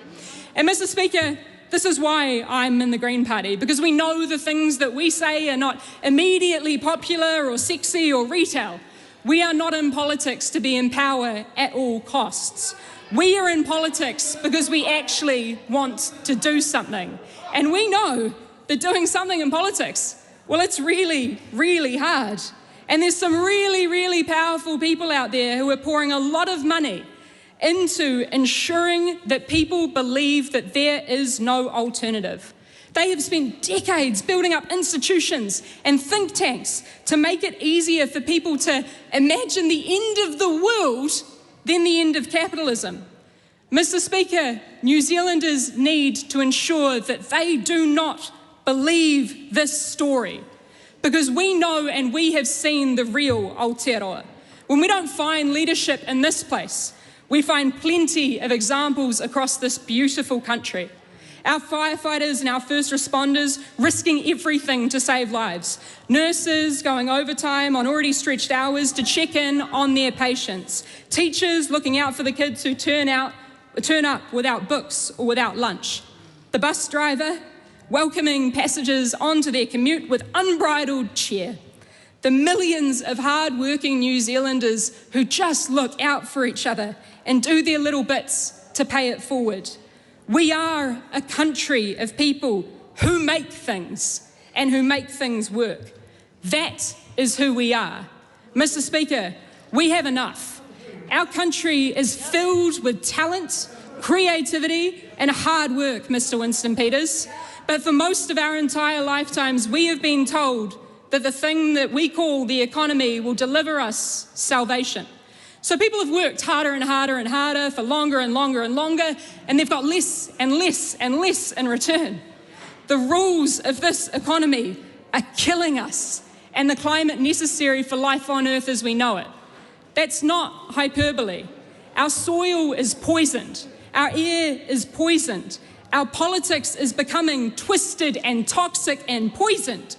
And Mr. Speaker, this is why I'm in the Green Party, because we know the things that we say are not immediately popular or sexy or retail. We are not in politics to be in power at all costs. We are in politics because we actually want to do something. And we know that doing something in politics, well, it's really, really hard. And there's some really, really powerful people out there who are pouring a lot of money into ensuring that people believe that there is no alternative. They have spent decades building up institutions and think tanks to make it easier for people to imagine the end of the world than the end of capitalism. Mr. Speaker, New Zealanders need to ensure that they do not believe this story, because we know and we have seen the real Aotearoa. When we don't find leadership in this place, we find plenty of examples across this beautiful country. Our firefighters and our first responders risking everything to save lives. Nurses going overtime on already stretched hours to check in on their patients. Teachers looking out for the kids who turn up without books or without lunch. The bus driver welcoming passengers onto their commute with unbridled cheer. The millions of hard-working New Zealanders who just look out for each other and do their little bits to pay it forward. We are a country of people who make things and who make things work. That is who we are. Mr. Speaker, we have enough. Our country is filled with talent, creativity, and hard work, Mr. Winston Peters. But for most of our entire lifetimes, we have been told that the thing that we call the economy will deliver us salvation. So people have worked harder and harder and harder for longer and longer and longer, and they've got less and less and less in return. The rules of this economy are killing us and the climate necessary for life on Earth as we know it. That's not hyperbole. Our soil is poisoned. Our air is poisoned. Our politics is becoming twisted and toxic and poisoned.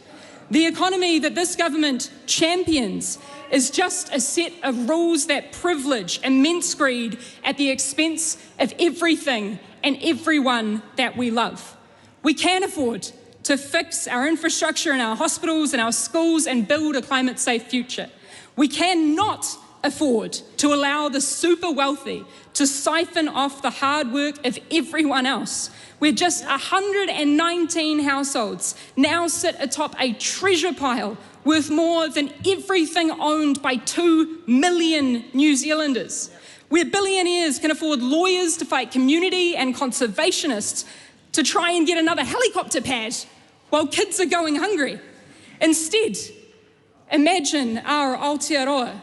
The economy that this government champions is just a set of rules that privilege immense greed at the expense of everything and everyone that we love. We can't afford to fix our infrastructure in our hospitals and our schools and build a climate-safe future. We cannot afford to allow the super wealthy to siphon off the hard work of everyone else. Where just 119 households now sit atop a treasure pile worth more than everything owned by 2 million New Zealanders, where billionaires can afford lawyers to fight community and conservationists to try and get another helicopter pad while kids are going hungry. Instead, imagine our Aotearoa,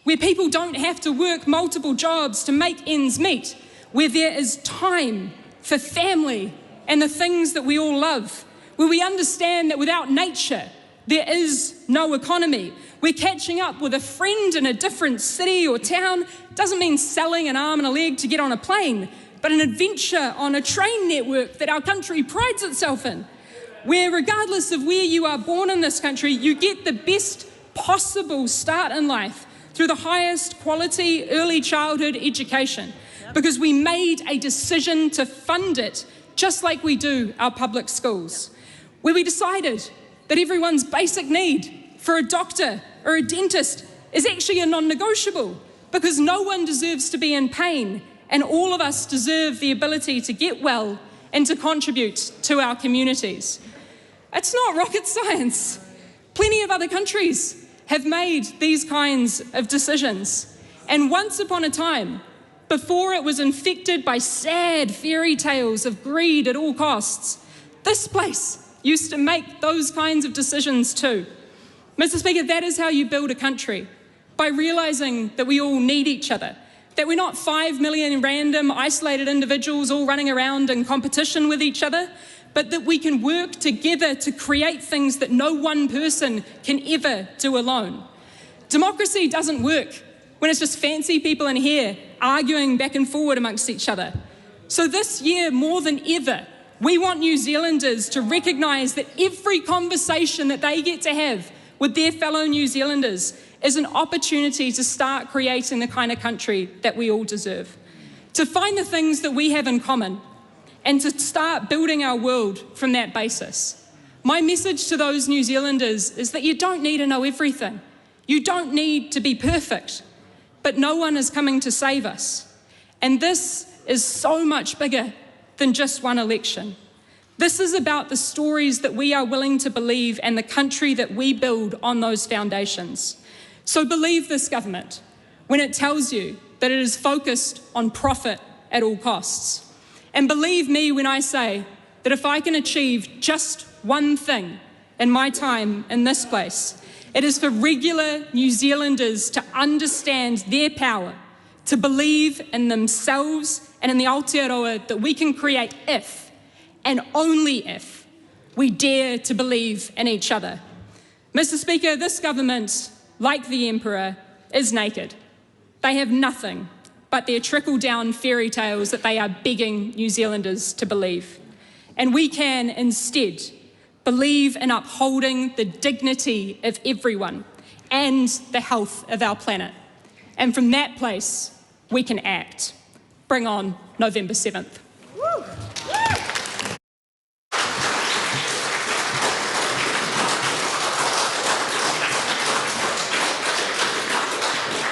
where people don't have to work multiple jobs to make ends meet, where there is time for family and the things that we all love, where we understand that without nature, there is no economy. We're catching up with a friend in a different city or town. Doesn't mean selling an arm and a leg to get on a plane, but an adventure on a train network that our country prides itself in, where regardless of where you are born in this country, you get the best possible start in life through the highest quality early childhood education, because we made a decision to fund it just like we do our public schools, where we decided that everyone's basic need for a doctor or a dentist is actually a non-negotiable, because no one deserves to be in pain, and all of us deserve the ability to get well and to contribute to our communities. It's not rocket science. Plenty of other countries have made these kinds of decisions. And once upon a time, before it was infected by sad fairy tales of greed at all costs, this place used to make those kinds of decisions too. Mr. Speaker, that is how you build a country, by realising that we all need each other, that we're not 5 million random isolated individuals all running around in competition with each other, but that we can work together to create things that no one person can ever do alone. Democracy doesn't work when it's just fancy people in here arguing back and forward amongst each other. So this year, more than ever, we want New Zealanders to recognise that every conversation that they get to have with their fellow New Zealanders is an opportunity to start creating the kind of country that we all deserve, to find the things that we have in common, and to start building our world from that basis. My message to those New Zealanders is that you don't need to know everything. You don't need to be perfect, but no one is coming to save us. And this is so much bigger than just one election. This is about the stories that we are willing to believe and the country that we build on those foundations. So believe this government when it tells you that it is focused on profit at all costs. And believe me when I say that if I can achieve just one thing in my time in this place, it is for regular New Zealanders to understand their power, to believe in themselves and in the Aotearoa that we can create if, and only if, we dare to believe in each other. Mr. Speaker, this government, like the Emperor, is naked. They have nothing but their trickle-down fairy tales that they are begging New Zealanders to believe. And we can instead believe in upholding the dignity of everyone and the health of our planet. And from that place, we can act. Bring on November 7th. Woo!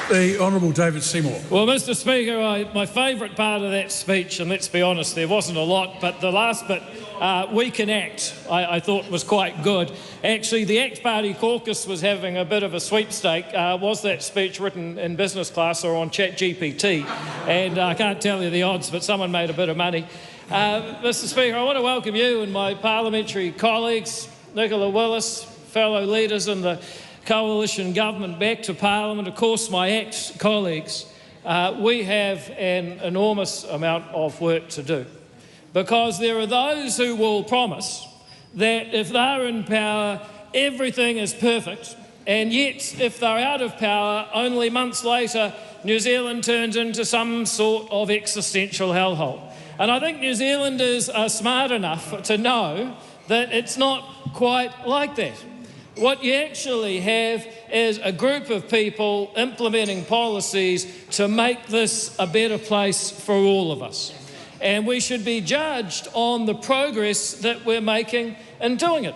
The Honourable David Seymour. Well, Mr. Speaker, my favourite part of that speech, and let's be honest, there wasn't a lot, but the last bit, we can act, I thought was quite good. Actually, the ACT Party caucus was having a bit of a sweepstake. Was that speech written in business class or on ChatGPT? And I can't tell you the odds, but someone made a bit of money. Mr. Speaker, I want to welcome you and my parliamentary colleagues, Nicola Willis, fellow leaders in the coalition government, back to Parliament. Of course, my ACT colleagues, we have an enormous amount of work to do, because there are those who will promise that if they're in power, everything is perfect, and yet if they're out of power, only months later, New Zealand turns into some sort of existential hellhole. And I think New Zealanders are smart enough to know that it's not quite like that. What you actually have is a group of people implementing policies to make this a better place for all of us. And we should be judged on the progress that we're making in doing it.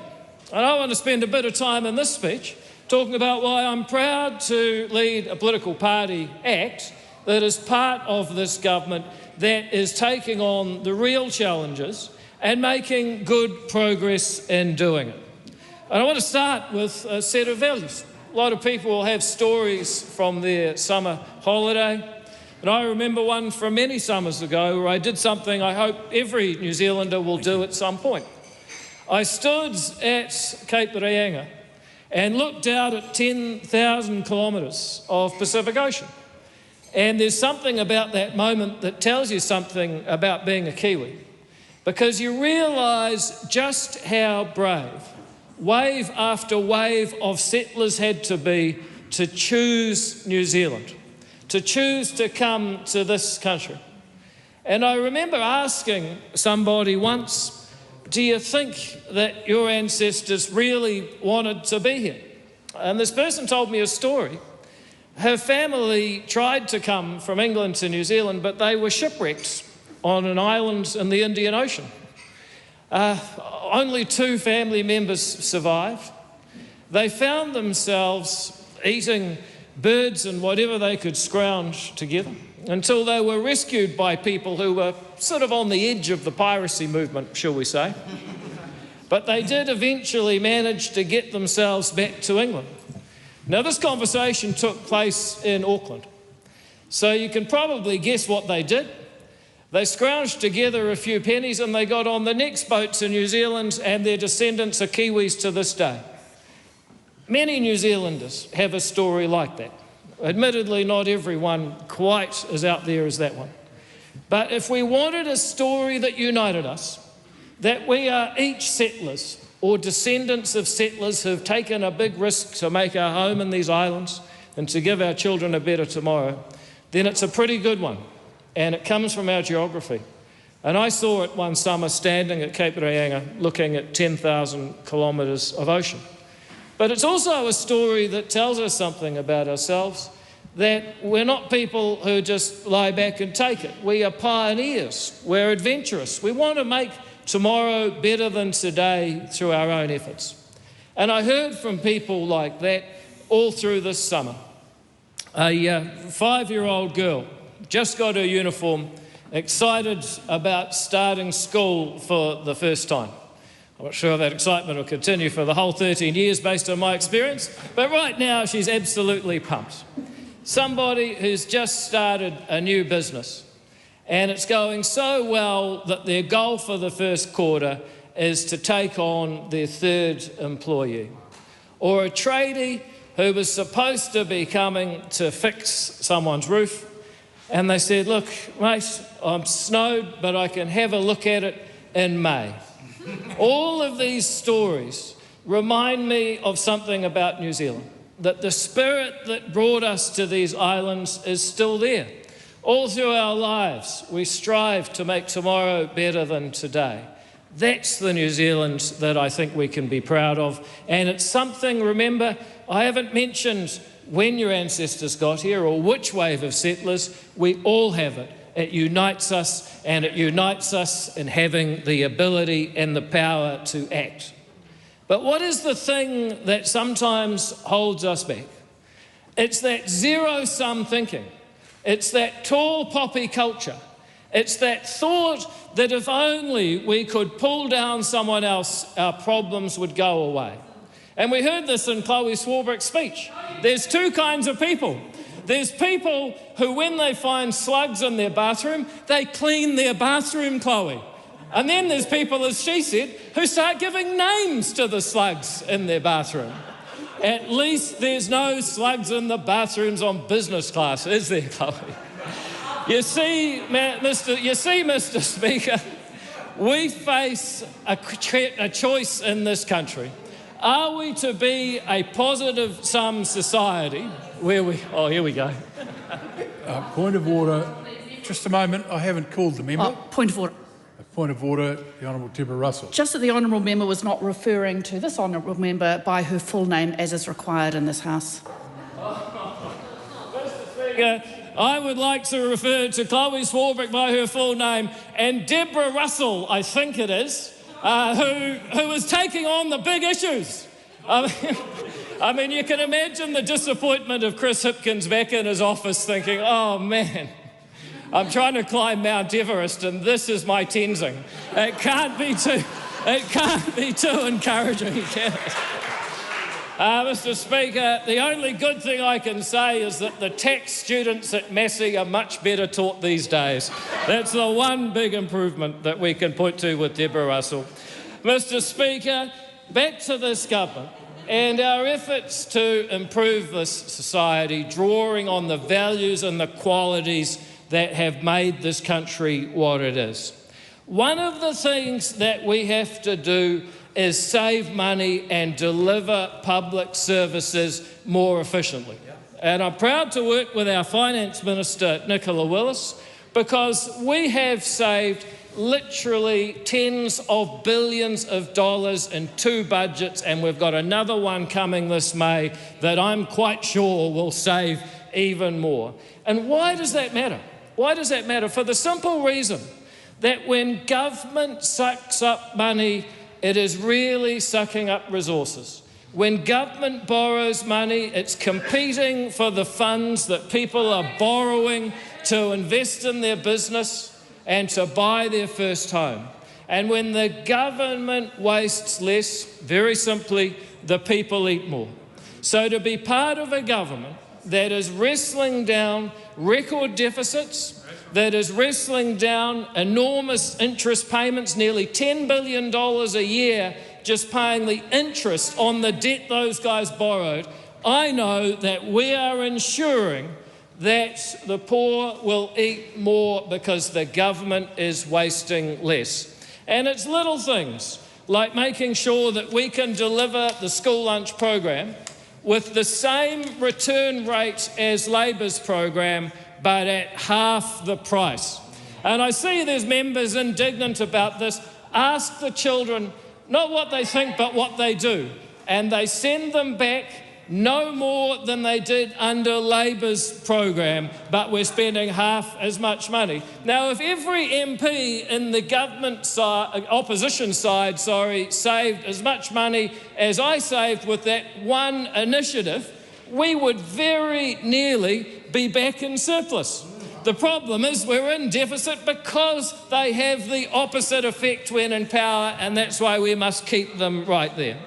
And I want to spend a bit of time in this speech talking about why I'm proud to lead a political party, ACT, that is part of this government that is taking on the real challenges and making good progress in doing it. And I want to start with a set of values. A lot of people will have stories from their summer holiday. And I remember one from many summers ago where I did something I hope every New Zealander will do at some point. I stood at Cape Reinga and looked out at 10,000 kilometres of Pacific Ocean. And there's something about that moment that tells you something about being a Kiwi, because you realise just how brave wave after wave of settlers had to be to choose New Zealand, to choose to come to this country. And I remember asking somebody once, do you think that your ancestors really wanted to be here? And this person told me a story. Her family tried to come from England to New Zealand, but they were shipwrecked on an island in the Indian Ocean. Only 2 family members survived. They found themselves eating birds and whatever they could scrounge together until they were rescued by people who were sort of on the edge of the piracy movement, shall we say. But they did eventually manage to get themselves back to England. Now, this conversation took place in Auckland, so you can probably guess what they did. They scrounged together a few pennies and they got on the next boat to New Zealand, and their descendants are Kiwis to this day. Many New Zealanders have a story like that. Admittedly, not everyone quite as out there as that one. But if we wanted a story that united us, that we are each settlers or descendants of settlers who've taken a big risk to make our home in these islands and to give our children a better tomorrow, then it's a pretty good one. And it comes from our geography. And I saw it one summer standing at Cape Reinga looking at 10,000 kilometres of ocean. But it's also a story that tells us something about ourselves, that we're not people who just lie back and take it. We are pioneers. We're adventurous. We want to make tomorrow better than today through our own efforts. And I heard from people like that all through this summer. A 5-year-old girl just got her uniform, excited about starting school for the first time. I'm not sure that excitement will continue for the whole 13 years based on my experience, but right now she's absolutely pumped. Somebody who's just started a new business, and it's going so well that their goal for the first quarter is to take on their 3rd employee. Or a tradie who was supposed to be coming to fix someone's roof, and they said, look, mate, I'm snowed, but I can have a look at it in May. All of these stories remind me of something about New Zealand, that the spirit that brought us to these islands is still there. All through our lives, we strive to make tomorrow better than today. That's the New Zealand that I think we can be proud of. And it's something, remember, I haven't mentioned when your ancestors got here or which wave of settlers. We all have it. It unites us, and it unites us in having the ability and the power to act. But what is the thing that sometimes holds us back? It's that zero-sum thinking. It's that tall poppy culture. It's that thought that if only we could pull down someone else, our problems would go away. And we heard this in Chloe Swarbrick's speech. There's 2 kinds of people. There's people who, when they find slugs in their bathroom, they clean their bathroom, Chloe. And then there's people, as she said, who start giving names to the slugs in their bathroom. At least there's no slugs in the bathrooms on business class, is there, Chloe? You see, Mr. Speaker, we face a choice in this country. Are we to be a positive-sum society where we... Oh, here we go. Point of order. Just a moment. I haven't called the member. Point of order. A point of order, the Honourable Deborah Russell. Just that the honourable member was not referring to this honourable member by her full name as is required in this House. Mr. Speaker, I would like to refer to Chloe Swarbrick by her full name and Deborah Russell, I think it is, who is taking on the big issues. I mean, you can imagine the disappointment of Chris Hipkins back in his office thinking, oh man, I'm trying to climb Mount Everest and this is my Tenzing. It can't be too encouraging, can it? Mr. Speaker, the only good thing I can say is that the tax students at Massey are much better taught these days. That's the one big improvement that we can point to with Deborah Russell. Mr. Speaker, back to this government and our efforts to improve this society, drawing on the values and the qualities that have made this country what it is. One of the things that we have to do is save money and deliver public services more efficiently. And I'm proud to work with our Finance Minister, Nicola Willis, because we have saved literally tens of billions of dollars in 2 budgets, and we've got another one coming this May that I'm quite sure will save even more. And why does that matter? Why does that matter? For the simple reason that when government sucks up money, it is really sucking up resources. When government borrows money, it's competing for the funds that people are borrowing to invest in their business and to buy their first home. And when the government wastes less, very simply, the people eat more. So to be part of a government that is wrestling down record deficits, that is wrestling down enormous interest payments, nearly $10 billion a year just paying the interest on the debt those guys borrowed, I know that we are ensuring that the poor will eat more because the government is wasting less. And it's little things like making sure that we can deliver the school lunch program with the same return rate as Labor's program, but at half the price. And I see there's members indignant about this. Ask the children not what they think, but what they do. And they send them back no more than they did under Labor's program, but we're spending half as much money. Now, if every MP in the government side, opposition side, saved as much money as I saved with that one initiative, we would very nearly be back in surplus. The problem is we're in deficit because they have the opposite effect when in power, and that's why we must keep them right there.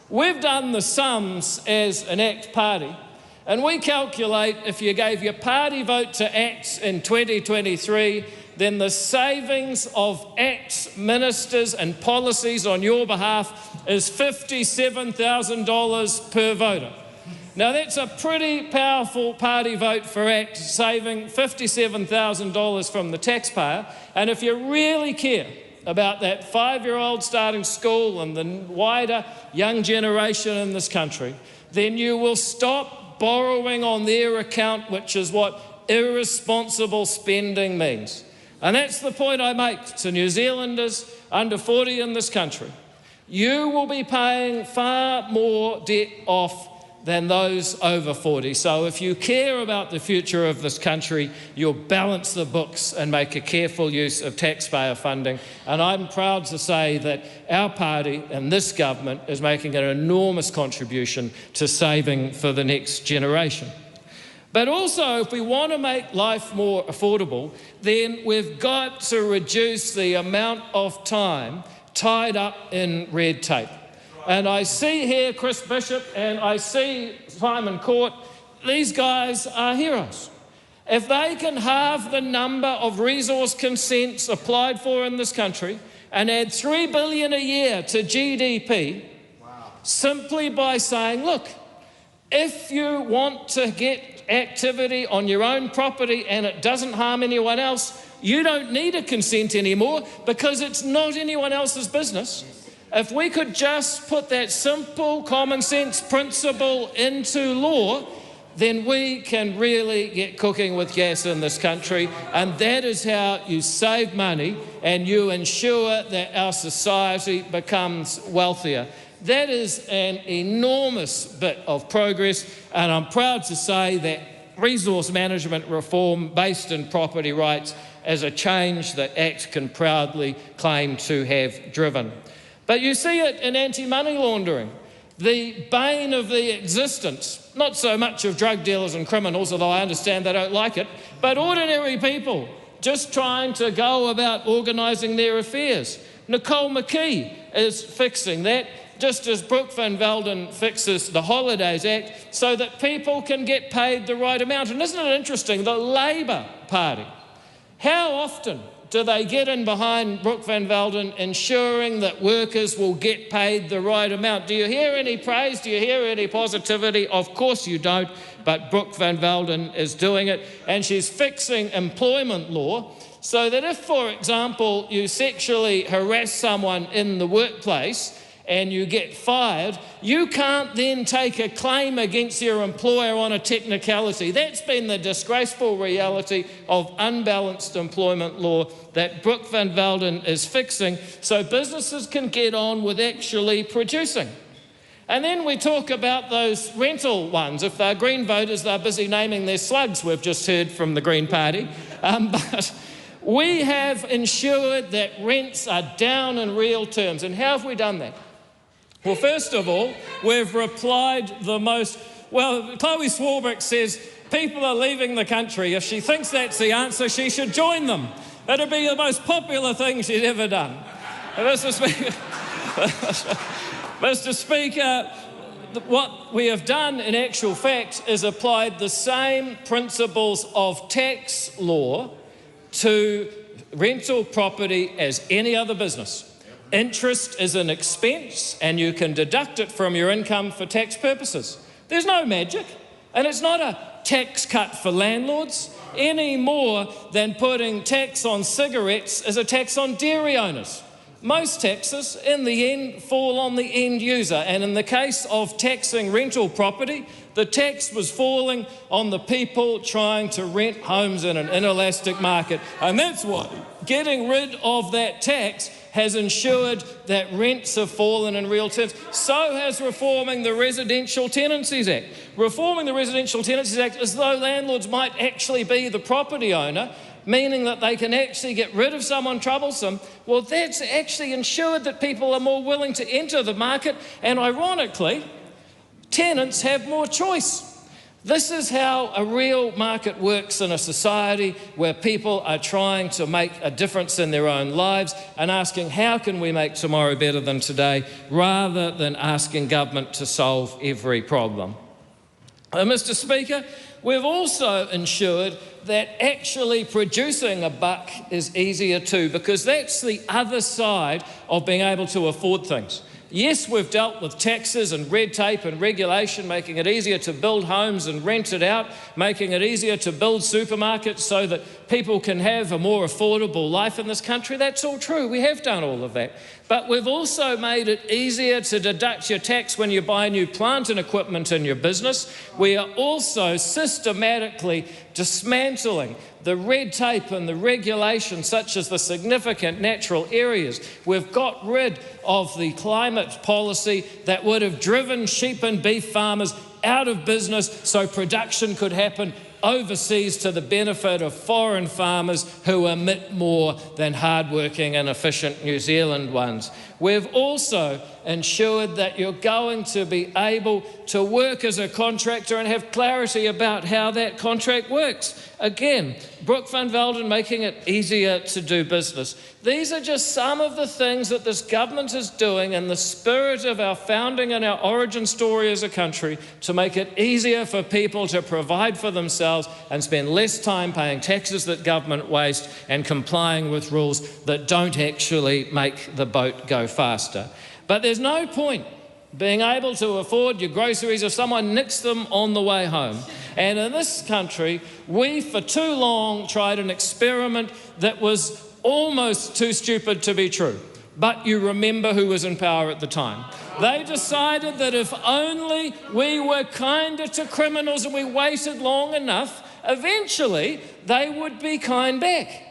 We've done the sums as an ACT party, and we calculate if you gave your party vote to ACT in 2023, then the savings of ACT ministers and policies on your behalf is $57,000 per voter. Now, that's a pretty powerful party vote for ACT, saving $57,000 from the taxpayer. And if you really care about that 5-year-old starting school and the wider young generation in this country, then you will stop borrowing on their account, which is what irresponsible spending means. And that's the point I make to New Zealanders under 40 in this country. You will be paying far more debt off than those over 40. So if you care about the future of this country, you'll balance the books and make a careful use of taxpayer funding. And I'm proud to say that our party and this government is making an enormous contribution to saving for the next generation. But also, if we want to make life more affordable, then we've got to reduce the amount of time tied up in red tape. And I see here Chris Bishop and I see Simon Court. These guys are heroes. If they can halve the number of resource consents applied for in this country and add $3 billion a year to GDP, simply by saying, look, if you want to get activity on your own property and it doesn't harm anyone else, you don't need a consent anymore because it's not anyone else's business. If we could just put that simple common sense principle into law, then we can really get cooking with gas in this country. And that is how you save money and you ensure that our society becomes wealthier. That is an enormous bit of progress, and I'm proud to say that resource management reform based in property rights is a change that ACT can proudly claim to have driven. But you see it in anti-money laundering, the bane of the existence, not so much of drug dealers and criminals, although I understand they don't like it, but ordinary people just trying to go about organising their affairs. Nicole McKee is fixing that. just as Brooke Van Velden fixes the Holidays Act so that people can get paid the right amount. And isn't it interesting, the Labour Party, how often do they get in behind Brooke Van Velden ensuring that workers will get paid the right amount? Do you hear any praise? Do you hear any positivity? Of course you don't, but Brooke Van Velden is doing it, and she's fixing employment law so that if, for example, you sexually harass someone in the workplace and you get fired, you can't then take a claim against your employer on a technicality. That's been the disgraceful reality of unbalanced employment law that Brooke Van Velden is fixing so businesses can get on with actually producing. And then we talk about those rental ones. If they're Green voters, they're busy naming their slugs, we've just heard from the Green Party. But we have ensured that rents are down in real terms. And how have we done that? Well, first of all, we've replied the most... Well, Chloe Swarbrick says people are leaving the country. If she thinks that's the answer, she should join them. It'd be the most popular thing she'd ever done. Mr. Speaker, what we have done in actual fact is applied the same principles of tax law to rental property as any other business. Interest is an expense and you can deduct it from your income for tax purposes. There's no magic, and it's not a tax cut for landlords any more than putting tax on cigarettes as a tax on dairy owners. Most taxes, in the end, fall on the end user, and in the case of taxing rental property, the tax was falling on the people trying to rent homes in an inelastic market. And that's why getting rid of that tax has ensured that rents have fallen in real terms. So has reforming the Residential Tenancies Act. Reforming the Residential Tenancies Act as though landlords might actually be the property owner, meaning that they can actually get rid of someone troublesome. Well, that's actually ensured that people are more willing to enter the market, and ironically, tenants have more choice. This is how a real market works in a society where people are trying to make a difference in their own lives and asking, how can we make tomorrow better than today, rather than asking government to solve every problem. Mr. Speaker, we've also ensured that actually producing a buck is easier too, because that's the other side of being able to afford things. Yes, we've dealt with taxes and red tape and regulation, making it easier to build homes and rent it out, making it easier to build supermarkets so that people can have a more affordable life in this country. That's all true. We have done all of that. But we've also made it easier to deduct your tax when you buy new plant and equipment in your business. We are also systematically dismantling the red tape and the regulation, such as the significant natural areas. We've got rid of the climate policy that would have driven sheep and beef farmers out of business so production could happen overseas to the benefit of foreign farmers who emit more than hardworking and efficient New Zealand ones. We've also ensured that you're going to be able to work as a contractor and have clarity about how that contract works. Again, Brooke Van Velden making it easier to do business. These are just some of the things that this government is doing in the spirit of our founding and our origin story as a country to make it easier for people to provide for themselves and spend less time paying taxes that government waste and complying with rules that don't actually make the boat go faster. But there's no point being able to afford your groceries if someone nicks them on the way home. And in this country, we for too long tried an experiment that was almost too stupid to be true. But you remember who was in power at the time. They decided that if only we were kinder to criminals and we waited long enough, eventually they would be kind back.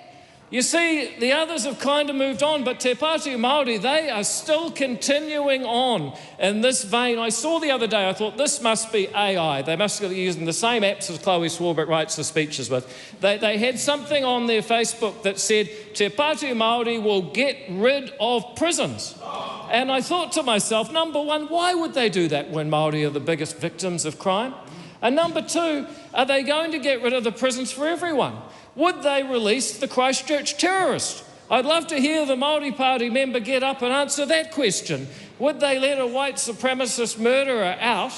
You see, the others have kind of moved on, but Te Pāti Māori, they are still continuing on in this vein. I saw the other day, I thought, this must be AI. They must be using the same apps as Chloe Swarbrick writes the speeches with. They had something on their Facebook that said, Te Pāti Māori will get rid of prisons. And I thought to myself, number one, why would they do that when Māori are the biggest victims of crime? And number two, are they going to get rid of the prisons for everyone? Would they release the Christchurch terrorist? I'd love to hear the Māori Party member get up and answer that question. Would they let a white supremacist murderer out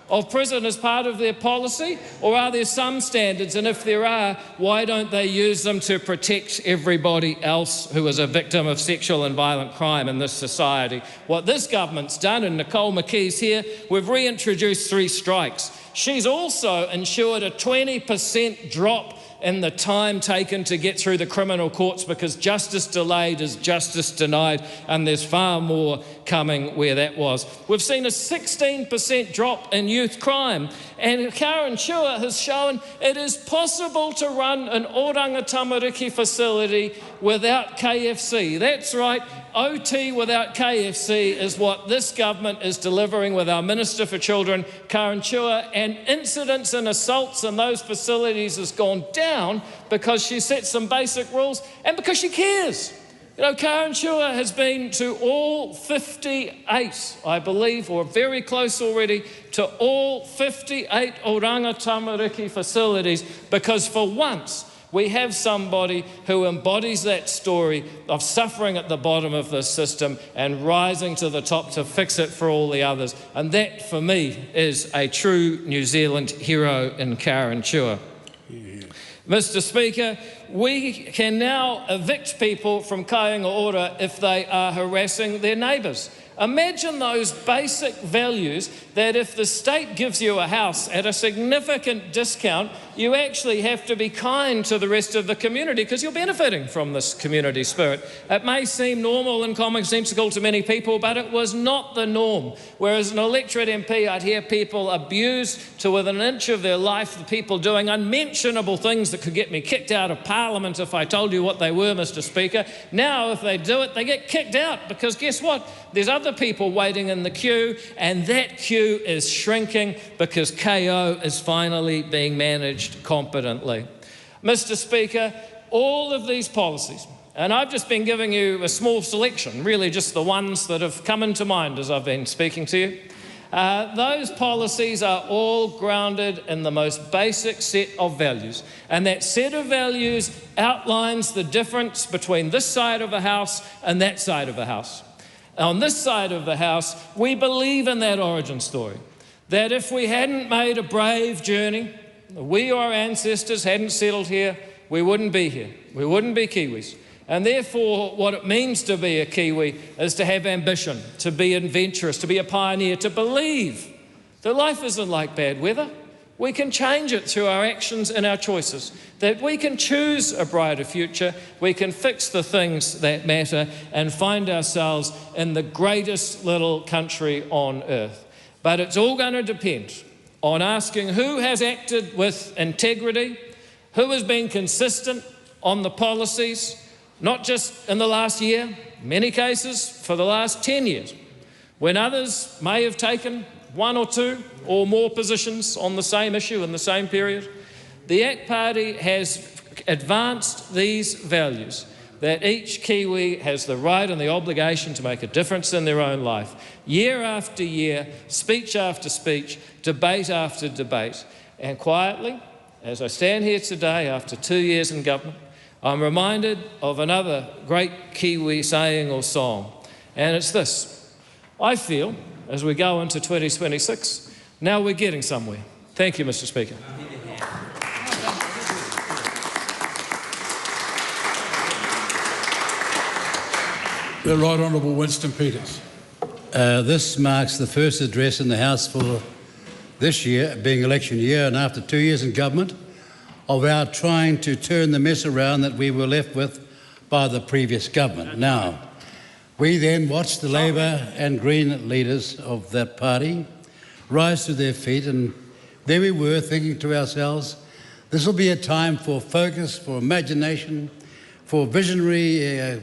of prison as part of their policy? Or are there some standards? And if there are, why don't they use them to protect everybody else who is a victim of sexual and violent crime in this society? What this government's done, and Nicole McKee's here, we've reintroduced 3 strikes. She's also ensured a 20% drop in the time taken to get through the criminal courts, because justice delayed is justice denied, and there's far more coming where that was. We've seen a 16% drop in youth crime, and Karen Chua has shown it is possible to run an Oranga Tamariki facility without KFC. That's right, OT without KFC is what this government is delivering with our Minister for Children, Karen Chua, and incidents and assaults in those facilities has gone down because she set some basic rules and because she cares. You know, Karen Chua has been to all 58, I believe, or very close already, to all 58 Oranga Tamariki facilities, because for once we have somebody who embodies that story of suffering at the bottom of this system and rising to the top to fix it for all the others. And that, for me, is a true New Zealand hero in Karen Chua. Mr. Speaker, we can now evict people from Kāinga Ora if they are harassing their neighbours. Imagine those basic values that if the state gives you a house at a significant discount, you actually have to be kind to the rest of the community because you're benefiting from this community spirit. It may seem normal and commonsensical to many people, but it was not the norm. Whereas an electorate MP, I'd hear people abused to within an inch of their life, the people doing unmentionable things that could get me kicked out of Parliament if I told you what they were, Mr. Speaker. Now, if they do it, they get kicked out because guess what? There's other people waiting in the queue, and that queue is shrinking because KO is finally being managed competently. Mr. Speaker, all of these policies, and I've just been giving you a small selection, really just the ones that have come into mind as I've been speaking to you. Those policies are all grounded in the most basic set of values, and that set of values outlines the difference between this side of the House and that side of the House. On this side of the House, we believe in that origin story, that if we hadn't made a brave journey, we or our ancestors hadn't settled here, we wouldn't be here. We wouldn't be Kiwis. And therefore, what it means to be a Kiwi is to have ambition, to be adventurous, to be a pioneer, to believe that life isn't like bad weather. We can change it through our actions and our choices, that we can choose a brighter future, we can fix the things that matter and find ourselves in the greatest little country on earth. But it's all going to depend on asking who has acted with integrity, who has been consistent on the policies, not just in the last year, in many cases for the last 10 years, when others may have taken 1 or 2 or more positions on the same issue in the same period. The ACT Party has advanced these values, that each Kiwi has the right and the obligation to make a difference in their own life. Year after year, speech after speech, debate after debate. And quietly, as I stand here today after 2 years in government, I'm reminded of another great Kiwi saying or song, and it's this: I feel, as we go into 2026, now we're getting somewhere. Thank you, Mr. Speaker. The Right Honourable Winston Peters. This marks the first address in the House for this year, being election year, and after 2 years in government, of our trying to turn the mess around that we were left with by the previous government. Now, we then watched the Labour and Green leaders of that party rise to their feet, and there we were thinking to ourselves, this will be a time for focus, for imagination, for visionary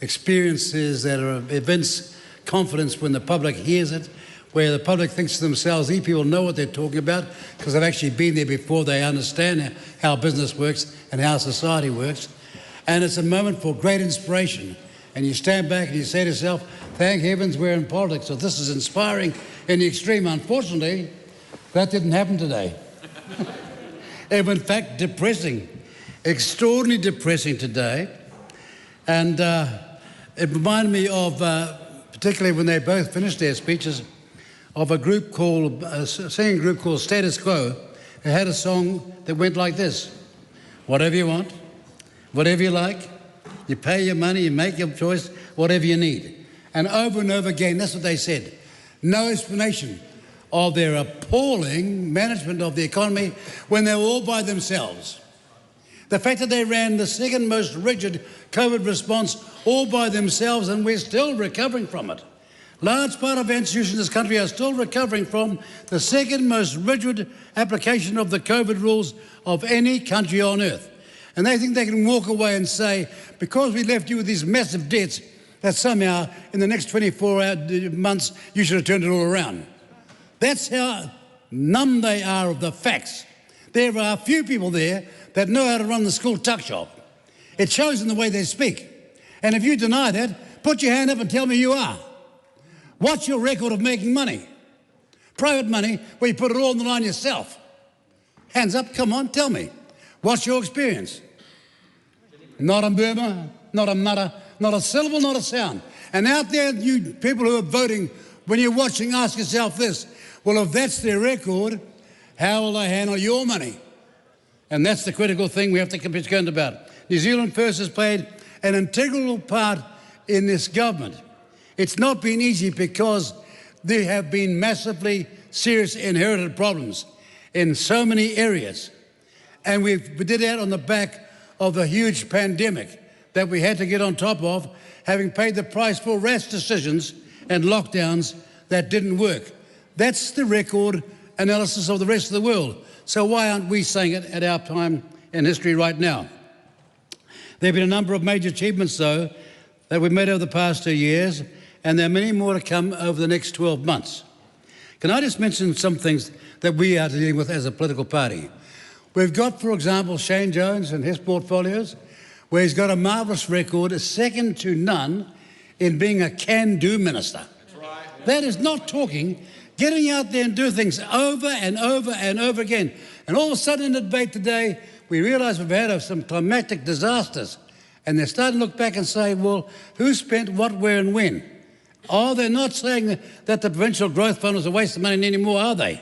experiences that evince confidence when the public hears it, where the public thinks to themselves, these people know what they're talking about because they've actually been there before, they understand how business works and how society works. And it's a moment for great inspiration. And you stand back and you say to yourself, thank heavens we're in politics. So this is inspiring in the extreme. Unfortunately, that didn't happen today. It was in fact depressing, extraordinarily depressing today. And it reminded me of particularly when they both finished their speeches, of a singing group called Status Quo, who had a song that went like this: whatever you want, whatever you like, you pay your money, you make your choice, whatever you need. And over again, that's what they said. No explanation of their appalling management of the economy when they were all by themselves. The fact that they ran the second most rigid COVID response all by themselves, and we're still recovering from it. Large part of institutions in this country are still recovering from the second most rigid application of the COVID rules of any country on earth. And they think they can walk away and say, because we left you with these massive debts, that somehow in the next 24 months you should have turned it all around. That's how numb they are of the facts. There are a few people there that know how to run the school tuck shop. It shows in the way they speak. And if you deny that, put your hand up and tell me you are. What's your record of making money? Private money, where you put it all on the line yourself. Hands up, come on, tell me. What's your experience? Not a murmur, not a mutter, not a syllable, not a sound. And out there, you people who are voting, when you're watching, ask yourself this: well, if that's their record, how will they handle your money? And that's the critical thing we have to be concerned about. New Zealand First has played an integral part in this government. It's not been easy because there have been massively serious inherited problems in so many areas. And we did that on the back of a huge pandemic that we had to get on top of, having paid the price for rash decisions and lockdowns that didn't work. That's the record analysis of the rest of the world. So why aren't we saying it at our time in history right now? There have been a number of major achievements, though, that we've made over the past 2 years, and there are many more to come over the next 12 months. Can I just mention some things that we are dealing with as a political party? We've got, for example, Shane Jones and his portfolios, where he's got a marvellous record, second to none, in being a can-do minister. That's right. That is not talking, getting out there and do things over and over and over again. And all of a sudden in the debate today, we realise we've had some climactic disasters. And they're starting to look back and say, well, who spent what, where and when? Oh, they're not saying that the Provincial Growth Fund was a waste of money anymore, are they?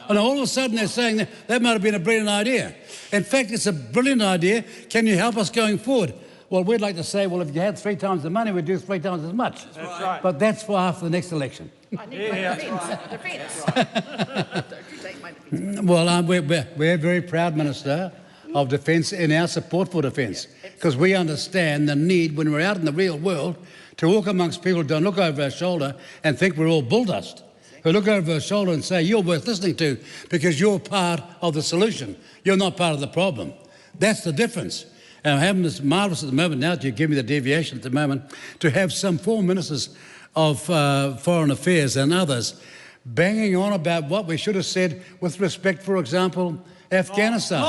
And all of a sudden they're saying that might have been a brilliant idea. In fact, it's a brilliant idea. Can you help us going forward? Well, we'd like to say, well, if you had 3 times the money, we'd do 3 times as much. That's right. But that's for after the next election. I need my defence. Well, we're a very proud Minister of Defence in our support for defence, because we understand the need when we're out in the real world to walk amongst people who don't look over our shoulder and think we're all bulldust. Who look over our shoulder and say, you're worth listening to because you're part of the solution. You're not part of the problem. That's the difference. And I'm having this marvellous at the moment now, you give me the deviation at the moment, to have some 4 ministers of foreign affairs and others banging on about what we should have said with respect, for example, Afghanistan.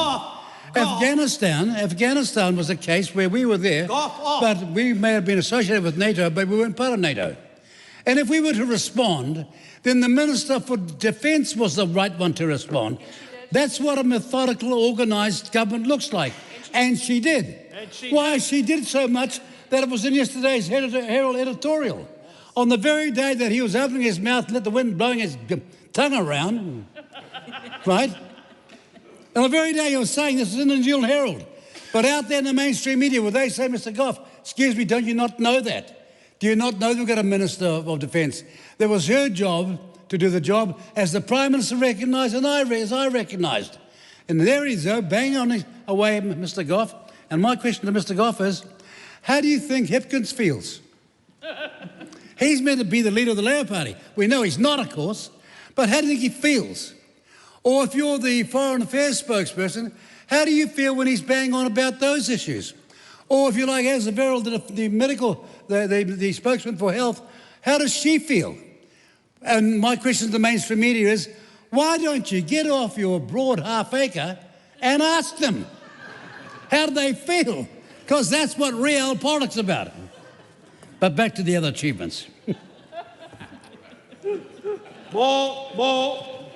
Afghanistan was a case where we were there, but we may have been associated with NATO, but we weren't part of NATO. And if we were to respond, then the Minister for Defence was the right one to respond. That's what a methodical, organised government looks like. And she did. Why? She did so much that it was in yesterday's Herald editorial. On the very day that he was opening his mouth and let the wind blowing his tongue around, right? On the very day he was saying this is in the New Zealand Herald. But out there in the mainstream media, where they say, Mr. Goff, excuse me, don't you not know that? Do you not know that we've got a Minister of Defence? That was her job to do the job as the Prime Minister recognised and as I recognised. And there he is, though, banging on away, Mr. Goff. And my question to Mr. Goff is, how do you think Hipkins feels? He's meant to be the leader of the Labour Party. We know he's not, of course. But how do you think he feels? Or if you're the Foreign Affairs spokesperson, how do you feel when he's banging on about those issues? Or if you're like Asa Verrill, the spokesman for health, how does she feel? And my question to the mainstream media is, why don't you get off your broad half-acre and ask them? How do they feel? Because that's what real politics is about. But back to the other achievements. Well,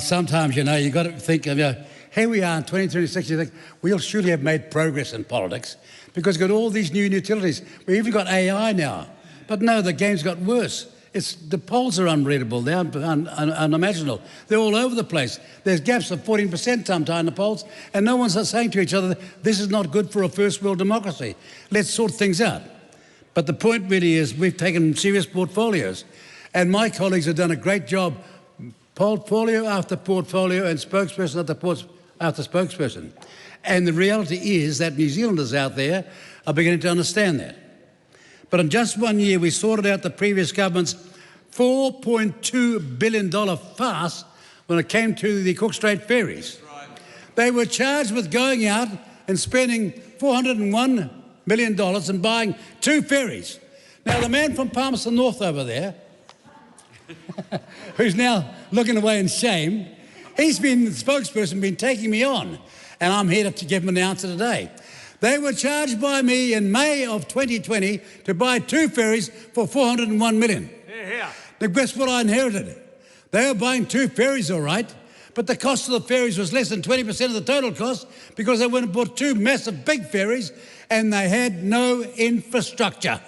sometimes, you've got to think of, here we are in 2026, you think, we'll surely have made progress in politics because we've got all these new utilities. We've even got AI now. But no, the game's got worse. The polls are unreadable. They're unimaginable. They're all over the place. There's gaps of 14% sometimes in the polls, and no one's saying to each other, this is not good for a first world democracy. Let's sort things out. But the point really is we've taken serious portfolios, and my colleagues have done a great job, portfolio after portfolio and spokesperson after spokesperson. And the reality is that New Zealanders out there are beginning to understand that. But in just 1 year, we sorted out the previous government's $4.2 billion farce when it came to the Cook Strait ferries. Right. They were charged with going out and spending $401 million and buying 2 ferries. Now, the man from Palmerston North over there, who's now looking away in shame, he's been the spokesperson, been taking me on, and I'm here to give him an answer today. They were charged by me in May of 2020 to buy 2 ferries for $401 million. Yeah. Now, guess what I inherited? They were buying 2 ferries, all right, but the cost of the ferries was less than 20% of the total cost because they went and bought 2 massive big ferries and they had no infrastructure.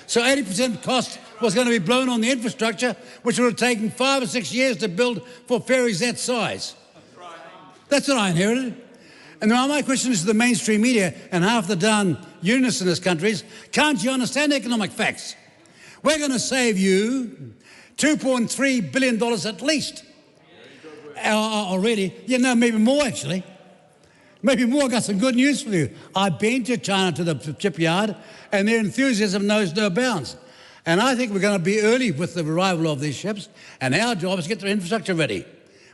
So 80% cost was going to be blown on the infrastructure, which would have taken 5 or 6 years to build for ferries that size. That's what I inherited. And now my question is to the mainstream media and half the darn unionists in this country is, can't you understand economic facts? We're going to save you $2.3 billion at least already. You know, maybe more actually. Maybe more. I've got some good news for you. I've been to China to the shipyard and their enthusiasm knows no bounds. And I think we're going to be early with the arrival of these ships, and our job is to get their infrastructure ready.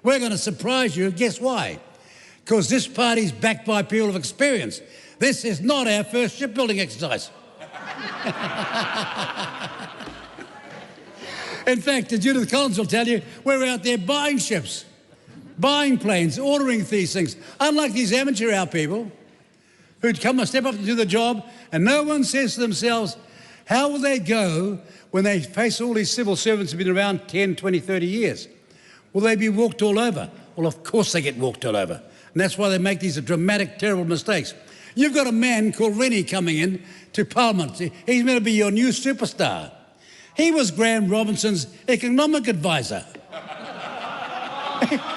We're going to surprise you. Guess why? Because this party's backed by people of experience. This is not our first shipbuilding exercise. In fact, Judith Collins will tell you, we're out there buying ships, buying planes, ordering these things. Unlike these amateur hour people who'd come and step up to do the job, and no one says to themselves, how will they go when they face all these civil servants who've been around 10, 20, 30 years? Will they be walked all over? Well, of course they get walked all over. And that's why they make these dramatic, terrible mistakes. You've got a man called Rennie coming in to Parliament. He's going to be your new superstar. He was Graham Robinson's economic advisor.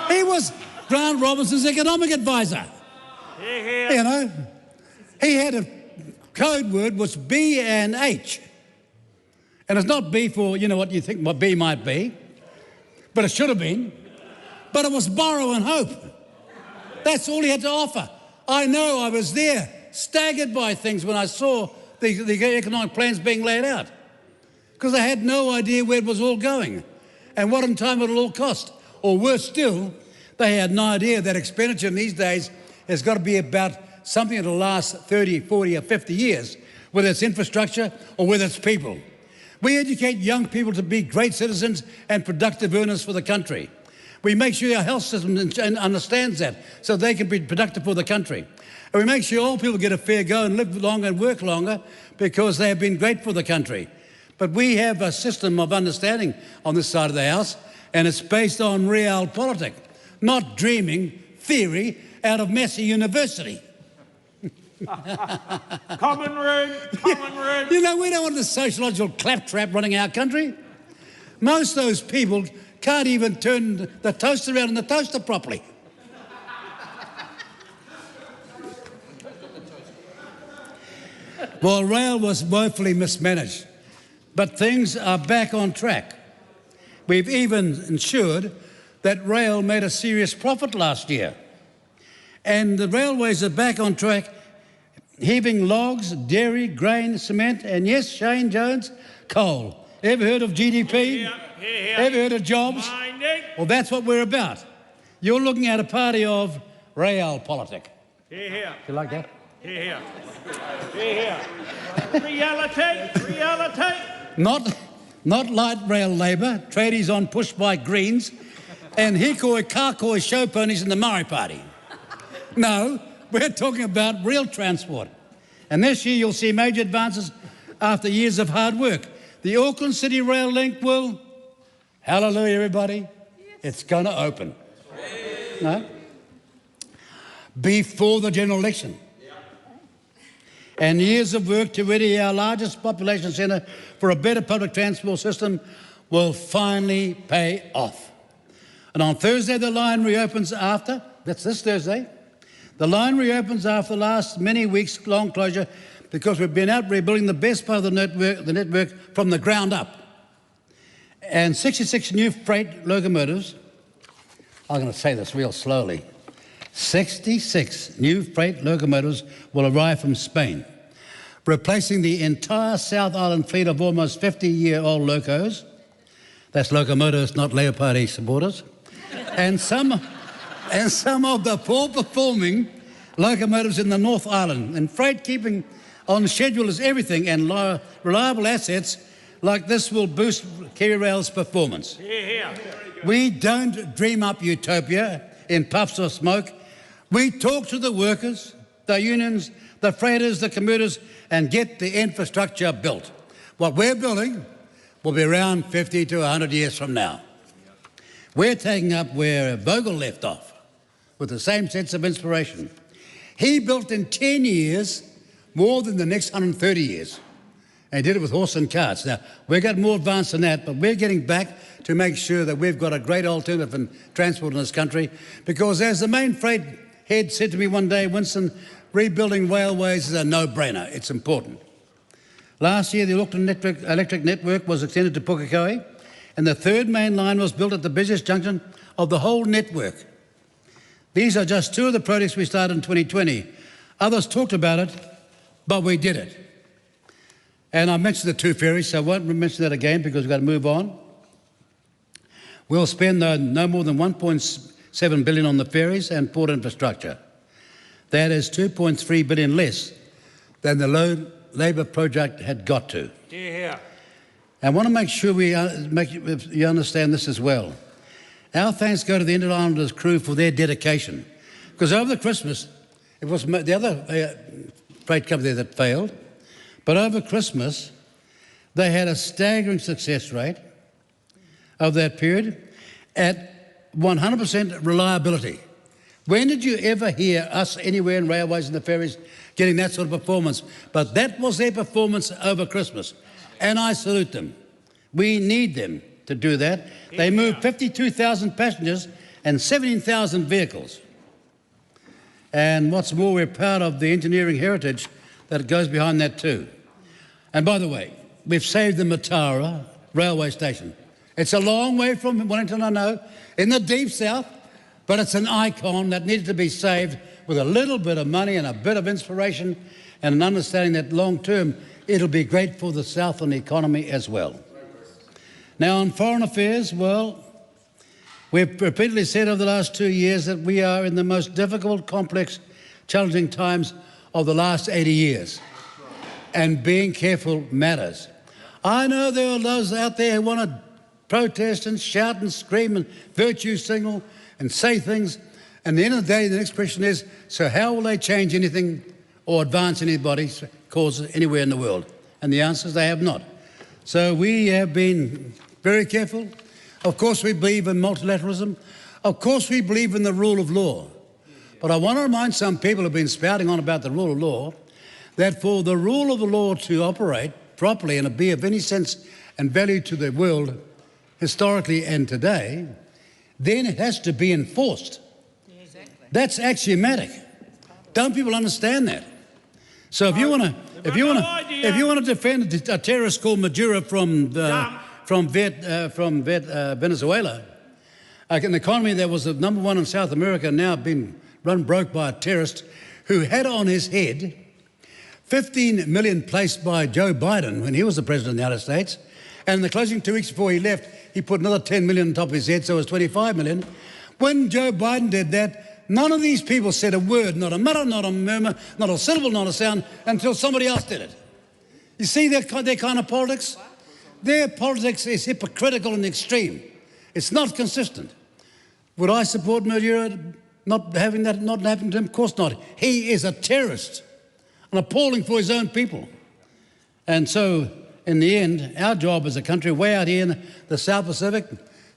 He was Grant Robinson's economic advisor. You know, he had a code word was B and H. And it's not B for, you know, what you think what B might be, but it should have been. But it was borrow and hope. That's all he had to offer. I know, I was there, staggered by things when I saw the economic plans being laid out, because they had no idea where it was all going and what in time it will all cost. Or worse still, they had no idea that expenditure in these days has got to be about something that will last 30, 40 or 50 years, whether it's infrastructure or whether it's people. We educate young people to be great citizens and productive earners for the country. We make sure our health system understands that so they can be productive for the country. And we make sure all people get a fair go and live longer and work longer because they have been great for the country. But we have a system of understanding on this side of the House, and it's based on realpolitik, not dreaming theory out of Massey University. Common room. You know, we don't want the sociological claptrap running our country. Most of those people can't even turn the toaster around in the toaster properly. Well, rail was woefully mismanaged, but things are back on track. We've even ensured that rail made a serious profit last year. And the railways are back on track, heaving logs, dairy, grain, cement, and yes, Shane Jones, coal. Ever heard of GDP? Ever heard of jobs? Well, that's what we're about. You're looking at a party of realpolitik. Here. You like that? Here. Reality. Not light rail labour, tradies on push bike greens, and hikoi kakoi show ponies in the Murray party. No, we're talking about real transport. And this year you'll see major advances after years of hard work. The Auckland City Rail Link will, hallelujah everybody, it's going to open. No? Before the general election. and years of work to ready our largest population centre for a better public transport system will finally pay off. And on Thursday, the line reopens after, that's this Thursday, the line reopens after the last many weeks' long closure because we've been out rebuilding the best part of the network from the ground up. And 66 new freight locomotives, I'm going to say this real slowly, 66 new freight locomotives will arrive from Spain, replacing the entire South Island fleet of almost 50-year-old locos. That's locomotives, not Labour Party supporters. and some of the poor-performing locomotives in the North Island. And freight keeping on schedule is everything, and reliable assets like this will boost KiwiRail's performance. We don't dream up utopia in puffs of smoke. We talk to the workers, the unions, the freighters, the commuters, and get the infrastructure built. What we're building will be around 50 to 100 years from now. We're taking up where Vogel left off, with the same sense of inspiration. He built in 10 years more than the next 130 years. And he did it with horse and carts. Now, we've got more advanced than that, but we're getting back to make sure that we've got a great alternative in transport in this country, because as the main freight head said to me one day, Winston, rebuilding railways is a no-brainer. It's important. Last year, the Auckland electric network was extended to Pukekohe, and the third main line was built at the busiest junction of the whole network. These are just two of the projects we started in 2020. Others talked about it, but we did it. And I mentioned the two ferries, so I won't mention that again because we've got to move on. We'll spend no more than $1.7 billion on the ferries and port infrastructure. That is $2.3 billion less than the Labor project had got to. I want to make sure you understand this as well. Our thanks go to the Inter-Islanders crew for their dedication, because over the Christmas, it was the other freight company that failed, but over Christmas, they had a staggering success rate of that period at 100% reliability. When did you ever hear us anywhere in railways and the ferries getting that sort of performance? But that was their performance over Christmas, and I salute them. We need them to do that. They moved 52,000 passengers and 17,000 vehicles. And what's more, we're proud of the engineering heritage that goes behind that too. And by the way, we've saved the Mataura railway station. It's a long way from Wellington, I know, in the deep south, but it's an icon that needed to be saved with a little bit of money and a bit of inspiration and an understanding that long term it'll be great for the Southland economy as well. Now, on foreign affairs, well, we've repeatedly said over the last 2 years that we are in the most difficult, complex, challenging times of the last 80 years. And being careful matters. I know there are those out there who want to protest and shout and scream and virtue signal and say things. And at the end of the day, the next question is, so how will they change anything or advance anybody's cause anywhere in the world? And the answer is they have not. So we have been very careful. Of course, we believe in multilateralism. Of course, we believe in the rule of law. But I want to remind some people who have been spouting on about the rule of law that for the rule of the law to operate properly and to be of any sense and value to the world historically and today, then it has to be enforced. That's axiomatic. Don't people understand that? So if you want to defend a terrorist called Maduro from Venezuela, an economy that was the number one in South America now been run broke by a terrorist who had on his head 15 million placed by Joe Biden when he was the president of the United States, and in the closing 2 weeks before he left, he put another 10 million on top of his head, so it was 25 million. When Joe Biden did that, none of these people said a word, not a mutter, not a murmur, not a syllable, not a sound, until somebody else did it. You see their kind of politics? Their politics is hypocritical and extreme. It's not consistent. Would I support Maduro not having that not happen to him? Of course not. He is a terrorist and appalling for his own people. And so, in the end, our job as a country way out here in the South Pacific,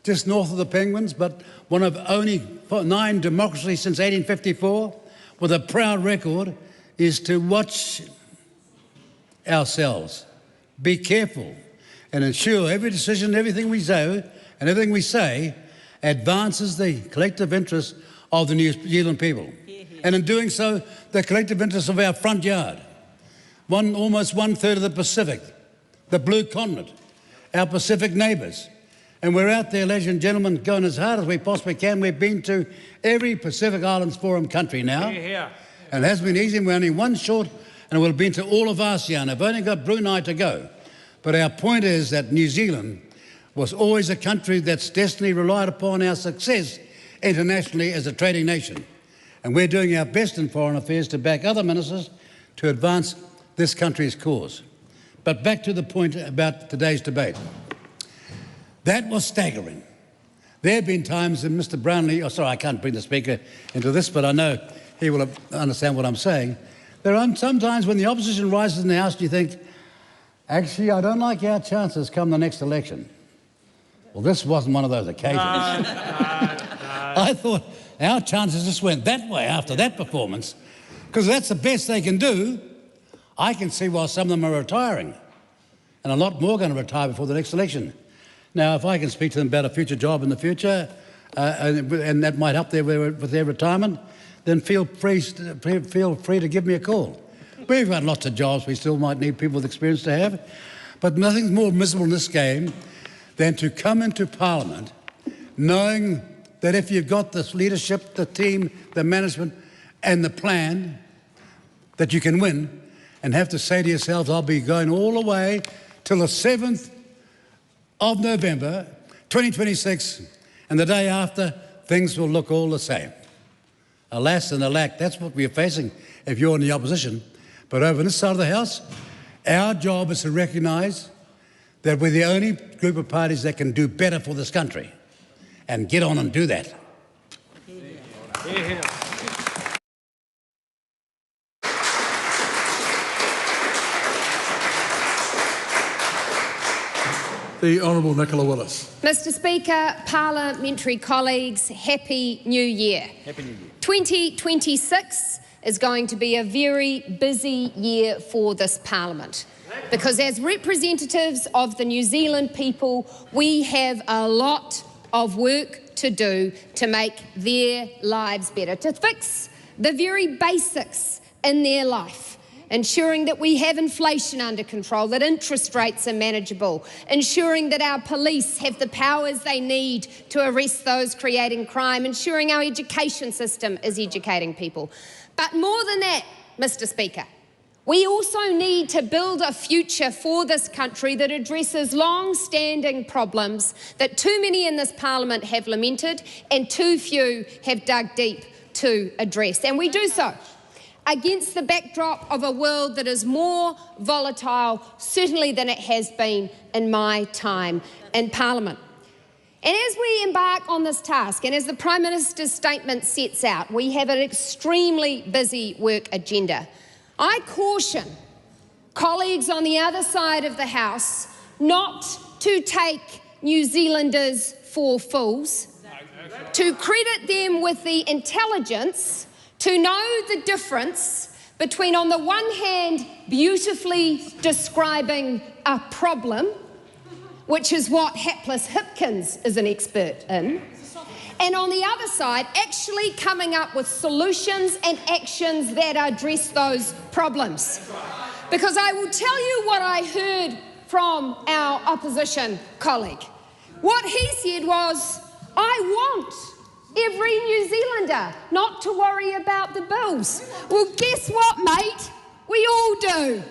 just north of the Penguins, but one of only 9 democracies since 1854, with a proud record, is to watch ourselves, be careful, and ensure every decision, everything we do and everything we say advances the collective interests of the New Zealand people. And in doing so, the collective interests of our front yard. Almost 1/3 of the Pacific, the blue continent, our Pacific neighbours. And we're out there, ladies and gentlemen, going as hard as we possibly can. We've been to every Pacific Islands Forum country now. And it hasn't been easy. We're only one short, and we've been to all of ASEAN. I've only got Brunei to go. But our point is that New Zealand was always a country that's destiny relied upon our success internationally as a trading nation. And we're doing our best in foreign affairs to back other ministers to advance this country's cause. But back to the point about today's debate. That was staggering. There have been times that Mr Brownlee, I can't bring the Speaker into this, but I know he will understand what I'm saying. There are some times when the opposition rises in the House and you think, actually, I don't like our chances come the next election. Well, this wasn't one of those occasions. I thought our chances just went that way after that performance, because that's the best they can do. I can see why some of them are retiring, and a lot more are going to retire before the next election. Now, if I can speak to them about a future job in the future, and that might help with their retirement, then feel free to give me a call. We've got lots of jobs we still might need people with experience to have, but nothing's more miserable in this game than to come into Parliament knowing that if you've got this leadership, the team, the management and the plan, that you can win, and have to say to yourselves, I'll be going all the way till the 7th of November 2026, and the day after, things will look all the same. Alas and alack, that's what we're facing if you're in the opposition. But over this side of the House, our job is to recognise that we're the only group of parties that can do better for this country, and get on and do that. The Honourable Nicola Willis. Mr Speaker, parliamentary colleagues, Happy New Year. Happy New Year. 2026 is going to be a very busy year for this Parliament, because as representatives of the New Zealand people, we have a lot of work to do to make their lives better, to fix the very basics in their life, ensuring that we have inflation under control, that interest rates are manageable, ensuring that our police have the powers they need to arrest those creating crime, ensuring our education system is educating people. But more than that, Mr Speaker, we also need to build a future for this country that addresses long-standing problems that too many in this Parliament have lamented and too few have dug deep to address. And we do so against the backdrop of a world that is more volatile, certainly, than it has been in my time in Parliament. And as we embark on this task, and as the Prime Minister's statement sets out, we have an extremely busy work agenda. I caution colleagues on the other side of the House not to take New Zealanders for fools, to credit them with the intelligence to know the difference between, on the one hand, beautifully describing a problem, which is what Hapless Hipkins is an expert in, and on the other side, actually coming up with solutions and actions that address those problems. Because I will tell you what I heard from our opposition colleague. What he said was, I want every New Zealander not to worry about the bills. Well, guess what, mate? We all do.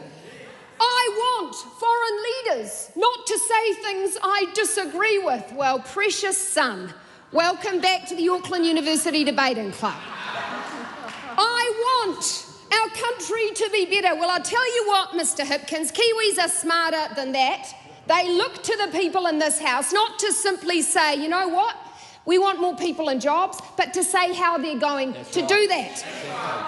I want foreign leaders not to say things I disagree with. Well, precious son, welcome back to the Auckland University Debating Club. I want our country to be better. Well, I'll tell you what, Mr Hipkins, Kiwis are smarter than that. They look to the people in this House not to simply say, you know what, we want more people in jobs, but to say how they're going to do that.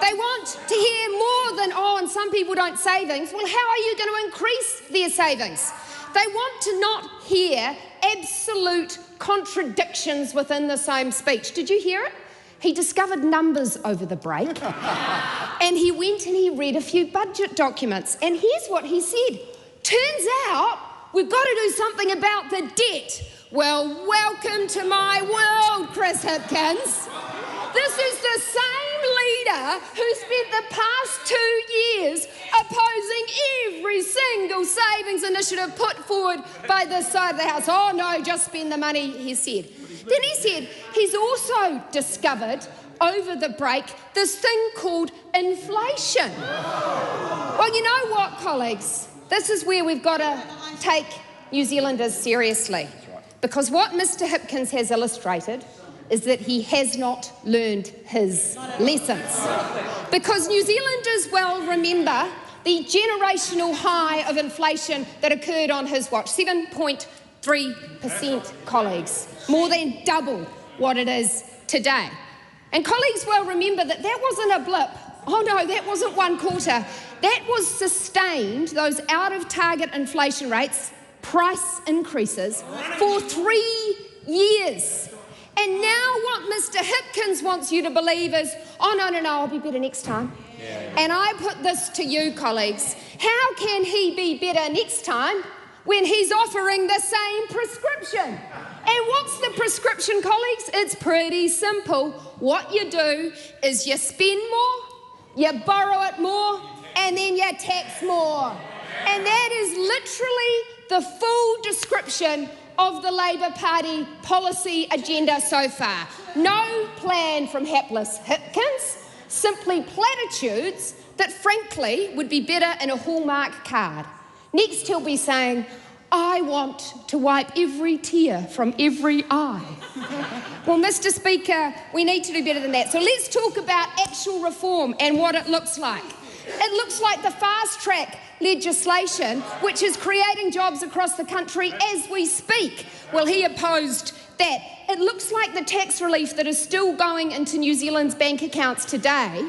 They want to hear more than, and some people don't savings. Well, how are you going to increase their savings? They want to not hear absolute contradictions within the same speech. Did you hear it? He discovered numbers over the break. And he went and he read a few budget documents. And here's what he said. Turns out we've got to do something about the debt. Well, welcome to my world, Chris Hipkins. This is the same leader who spent the past 2 years opposing every single savings initiative put forward by this side of the House. Oh no, just spend the money, he said. Then he said he's also discovered over the break this thing called inflation. Well, you know what, colleagues? This is where we've got to take New Zealanders seriously. Because what Mr Hipkins has illustrated is that he has not learned his lessons. Because New Zealanders well remember the generational high of inflation that occurred on his watch, 7.3%, colleagues, more than double what it is today. And colleagues well remember that that wasn't a blip. Oh no, that wasn't one quarter. That was sustained, those out-of-target inflation rates, price increases, for 3 years. And now what Mr Hipkins wants you to believe is, oh, no, I'll be better next time. And I put this to you, colleagues. How can he be better next time when he's offering the same prescription? And what's the prescription, colleagues? It's pretty simple. What you do is you spend more, you borrow it more, and then you tax more. And that is literally the full description of the Labour Party policy agenda so far. No plan from hapless Hipkins, simply platitudes that frankly would be better in a Hallmark card. Next he'll be saying, I want to wipe every tear from every eye. Well, Mr Speaker, we need to do better than that. So let's talk about actual reform and what it looks like. It looks like the fast-track legislation, which is creating jobs across the country as we speak. Well, he opposed that. It looks like the tax relief that is still going into New Zealand's bank accounts today,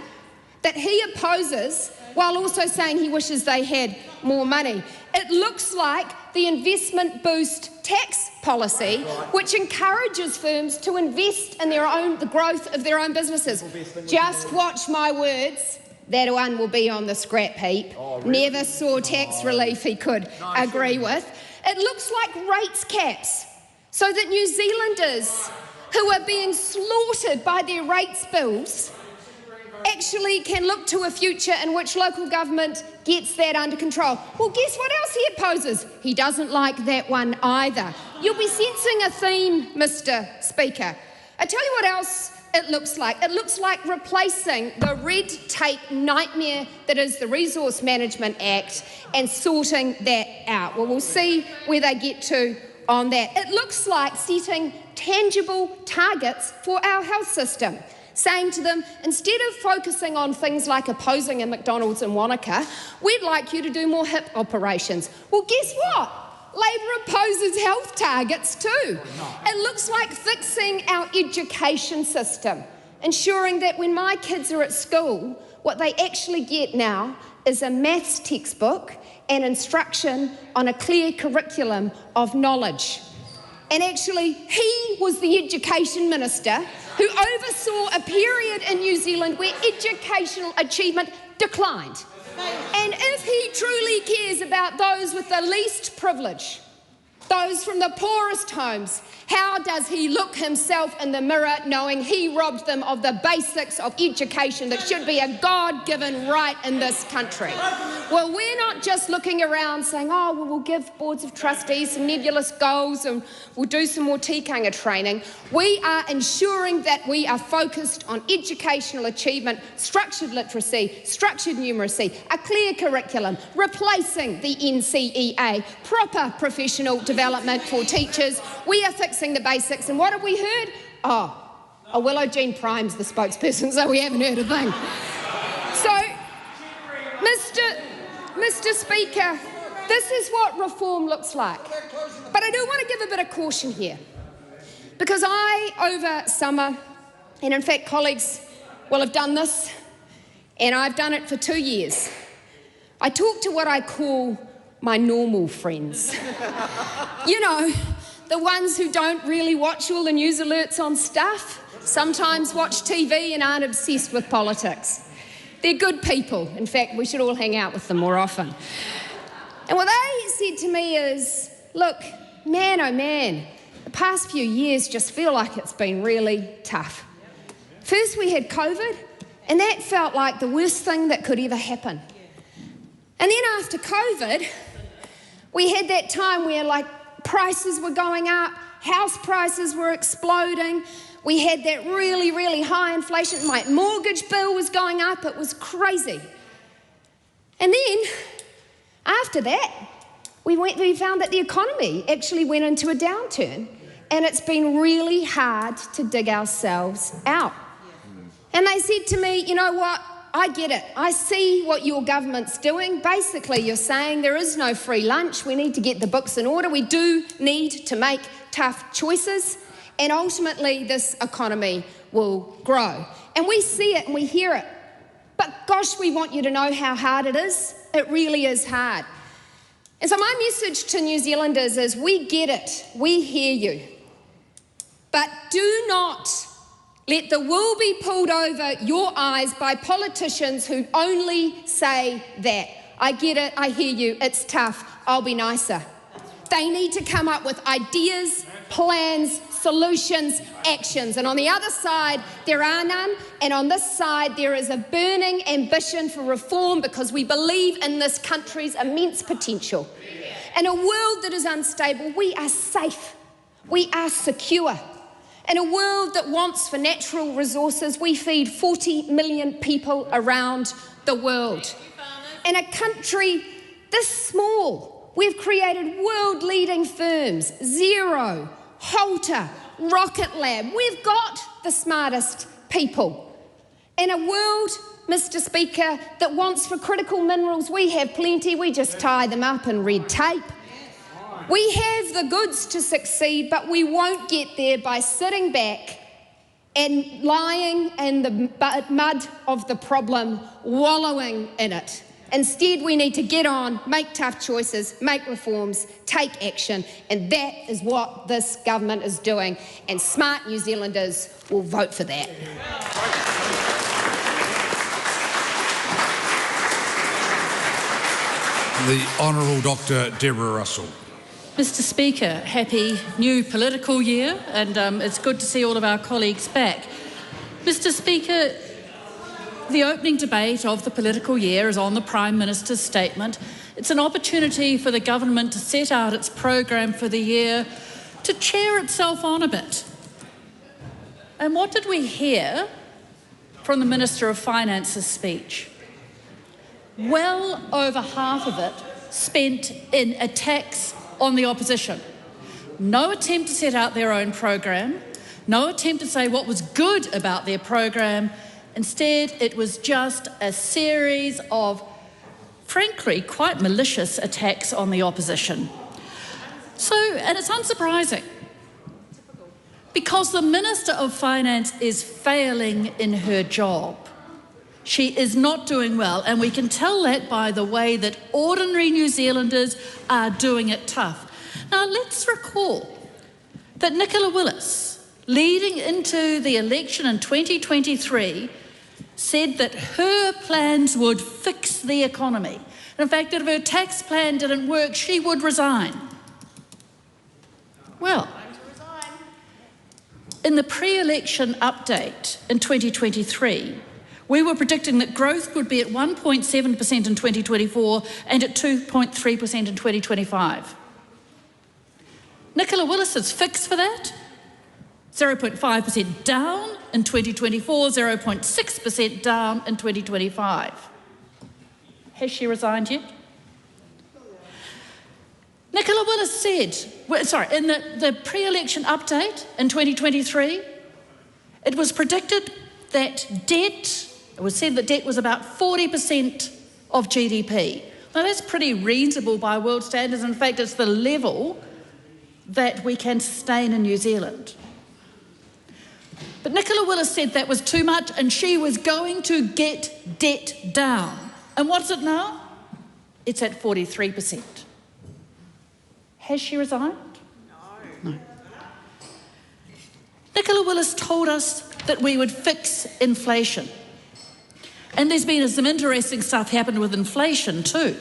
that he opposes, while also saying he wishes they had more money. It looks like the investment boost tax policy, which encourages firms to invest in the growth of their own businesses. Just watch my words. That one will be on the scrap heap. Never saw tax relief he could agree with. It looks like rates caps, so that New Zealanders who are being slaughtered by their rates bills actually can look to a future in which local government gets that under control. Well, guess what else he opposes? He doesn't like that one either. You'll be sensing a theme, Mr. Speaker. I tell you what else it looks like. It looks like replacing the red tape nightmare that is the Resource Management Act and sorting that out. Well, we'll see where they get to on that. It looks like setting tangible targets for our health system, saying to them, instead of focusing on things like opposing a McDonald's in Wanaka, we'd like you to do more hip operations. Well, guess what? Labor opposes health targets too. It looks like fixing our education system, ensuring that when my kids are at school, what they actually get now is a maths textbook and instruction on a clear curriculum of knowledge. And actually, he was the education minister who oversaw a period in New Zealand where educational achievement declined. And if he truly cares about those with the least privilege, those from the poorest homes, how does he look himself in the mirror knowing he robbed them of the basics of education that should be a God-given right in this country? Well, we're not just looking around saying, oh, well, we'll give boards of trustees some nebulous goals and we'll do some more tikanga training. We are ensuring that we are focused on educational achievement, structured literacy, structured numeracy, a clear curriculum, replacing the NCEA, proper professional development for teachers. We are fixing the basics. And what have we heard? Oh, Willow Jean Prime's the spokesperson, so we haven't heard a thing. So, Mr. Speaker, this is what reform looks like. But I do want to give a bit of caution here, because over summer, and in fact colleagues will have done this, and I've done it for 2 years, I talk to what I call my normal friends. You know, the ones who don't really watch all the news alerts on stuff, sometimes watch TV and aren't obsessed with politics. They're good people. In fact, we should all hang out with them more often. And what they said to me is, look, man, oh man, the past few years just feel like it's been really tough. First we had COVID, and that felt like the worst thing that could ever happen. And then after COVID, we had that time where prices were going up, house prices were exploding, we had that really, really high inflation, my mortgage bill was going up, it was crazy. And then, after that, we found that the economy actually went into a downturn, and it's been really hard to dig ourselves out. And they said to me, you know what, I get it. I see what your government's doing. Basically, you're saying there is no free lunch. We need to get the books in order. We do need to make tough choices. And ultimately, this economy will grow. And we see it and we hear it. But gosh, we want you to know how hard it is. It really is hard. And so my message to New Zealanders is, we get it. We hear you. But do not let the wool be pulled over your eyes by politicians who only say that. I get it, I hear you, it's tough, I'll be nicer. They need to come up with ideas, plans, solutions, actions. And on the other side, there are none. And on this side, there is a burning ambition for reform because we believe in this country's immense potential. In a world that is unstable, we are safe, we are secure. In a world that wants for natural resources, we feed 40 million people around the world. In a country this small, we've created world-leading firms, Xero, Holter, Rocket Lab. We've got the smartest people. In a world, Mr. Speaker, that wants for critical minerals, we have plenty, we just tie them up in red tape. We have the goods to succeed, but we won't get there by sitting back and lying in the mud of the problem, wallowing in it. Instead, we need to get on, make tough choices, make reforms, take action, and that is what this government is doing, and smart New Zealanders will vote for that. The Honourable Dr. Deborah Russell. Mr. Speaker, happy new political year, and it's good to see all of our colleagues back. Mr. Speaker, the opening debate of the political year is on the Prime Minister's statement. It's an opportunity for the government to set out its program for the year, to cheer itself on a bit. And what did we hear from the Minister of Finance's speech? Well over half of it spent in attacks on the opposition. No attempt to set out their own program, no attempt to say what was good about their program. Instead, it was just a series of, frankly, quite malicious attacks on the opposition. And it's unsurprising, because the Minister of Finance is failing in her job. She is not doing well, and we can tell that by the way that ordinary New Zealanders are doing it tough. Now, let's recall that Nicola Willis, leading into the election in 2023, said that her plans would fix the economy. And in fact, that if her tax plan didn't work, she would resign. Well, in the pre-election update in 2023, we were predicting that growth would be at 1.7% in 2024 and at 2.3% in 2025. Nicola Willis's fix for that? 0.5% down in 2024, 0.6% down in 2025. Has she resigned yet? Nicola Willis said, in the pre-election update in 2023, it was predicted that debt was about 40% of GDP. Now, that's pretty reasonable by world standards. In fact, it's the level that we can sustain in New Zealand. But Nicola Willis said that was too much, and she was going to get debt down. And what's it now? It's at 43%. Has she resigned? No. Nicola Willis told us that we would fix inflation. And there's been some interesting stuff happened with inflation too.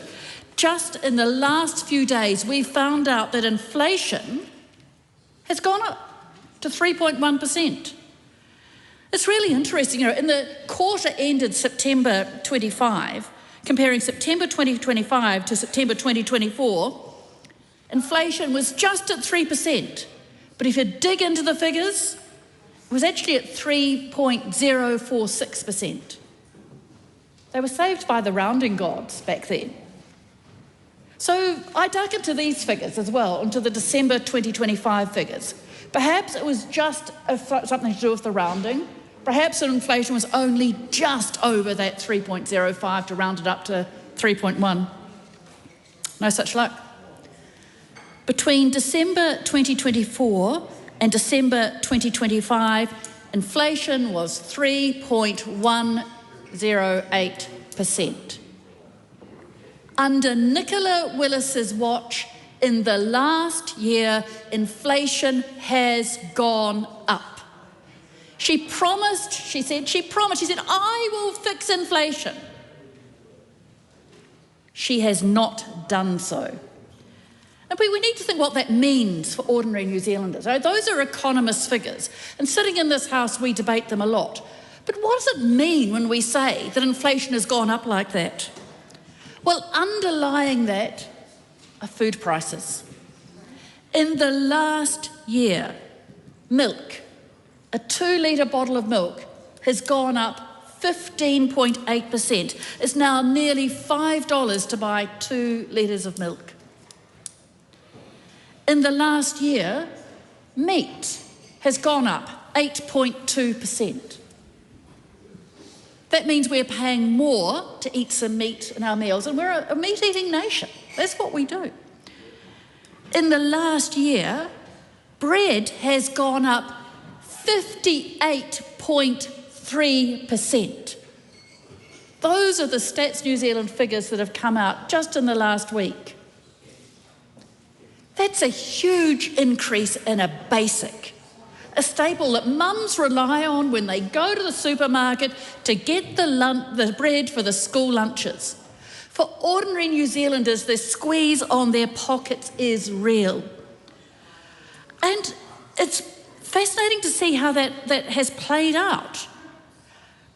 Just in the last few days, we found out that inflation has gone up to 3.1%. It's really interesting. In the quarter ended September 25, comparing September 2025 to September 2024, inflation was just at 3%. But if you dig into the figures, it was actually at 3.046%. They were saved by the rounding gods back then. So I dug into these figures as well, into the December 2025 figures. Perhaps it was just something to do with the rounding. Perhaps inflation was only just over that 3.05 to round it up to 3.1. No such luck. Between December 2024 and December 2025, inflation was 3.108%. Under Nicola Willis's watch, in the last year, inflation has gone up. She said, I will fix inflation. She has not done so. And we need to think what that means for ordinary New Zealanders. Right? Those are economists' figures, and sitting in this House we debate them a lot. But what does it mean when we say that inflation has gone up like that? Well, underlying that are food prices. In the last year, milk, a 2-litre bottle of milk, has gone up 15.8%. It's now nearly $5 to buy 2 litres of milk. In the last year, meat has gone up 8.2%. That means we're paying more to eat some meat in our meals, and we're a meat-eating nation. That's what we do. In the last year, bread has gone up 58.3%. Those are the Stats New Zealand figures that have come out just in the last week. That's a huge increase in a basic, a staple that mums rely on when they go to the supermarket to get the bread for the school lunches. For ordinary New Zealanders, the squeeze on their pockets is real. And it's fascinating to see how that has played out.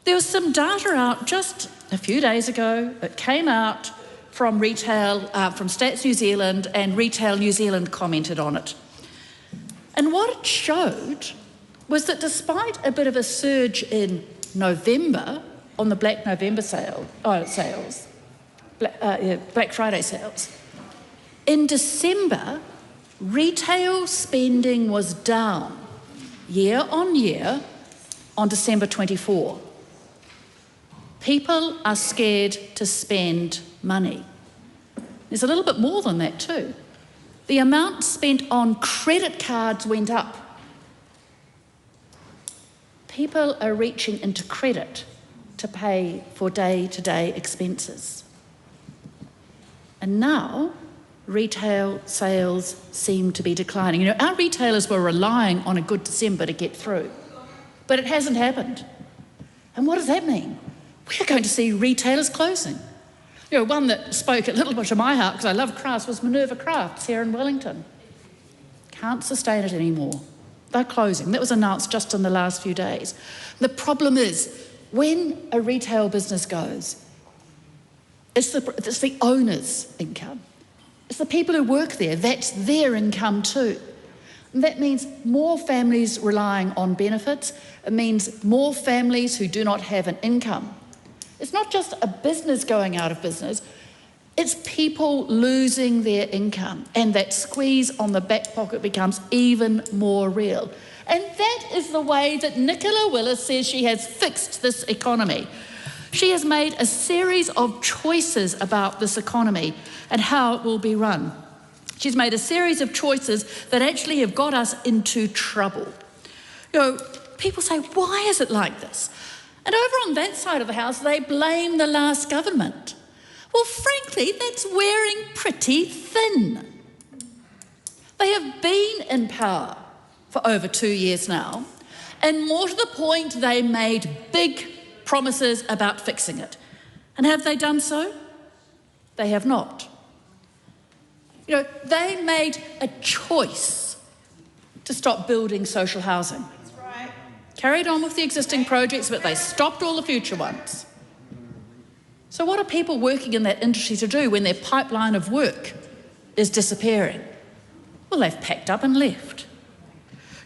There was some data out just a few days ago that came out from retail, from Stats New Zealand, and Retail New Zealand commented on it. And what it showed was that despite a bit of a surge in November on the Black November Black Friday sales, in December, retail spending was down year on year on December 24. People are scared to spend money. There's a little bit more than that too. The amount spent on credit cards went up. People are reaching into credit to pay for day-to-day expenses. And now, retail sales seem to be declining. You know, our retailers were relying on a good December to get through, but it hasn't happened. And what does that mean? We're going to see retailers closing. You know, one that spoke a little bit to my heart, because I love crafts, was Minerva Crafts here in Wellington. Can't sustain it anymore. They're closing. That was announced just in the last few days. The problem is, when a retail business goes, it's the owner's income. It's the people who work there. That's their income too. And that means more families relying on benefits. It means more families who do not have an income. It's not just a business going out of business, it's people losing their income, and that squeeze on the back pocket becomes even more real. And that is the way that Nicola Willis says she has fixed this economy. She has made a series of choices about this economy and how it will be run. She's made a series of choices that actually have got us into trouble. You know, people say, why is it like this? And over on that side of the house, they blame the last government. Well, frankly, that's wearing pretty thin. They have been in power for over 2 years now, And more to the point, they made big promises about fixing it. And have they done so? They have not. You know, they made a choice to stop building social housing. That's right. Carried on with the existing projects, but they stopped all the future ones. So what are people working in that industry to do when their pipeline of work is disappearing? Well, they've packed up and left.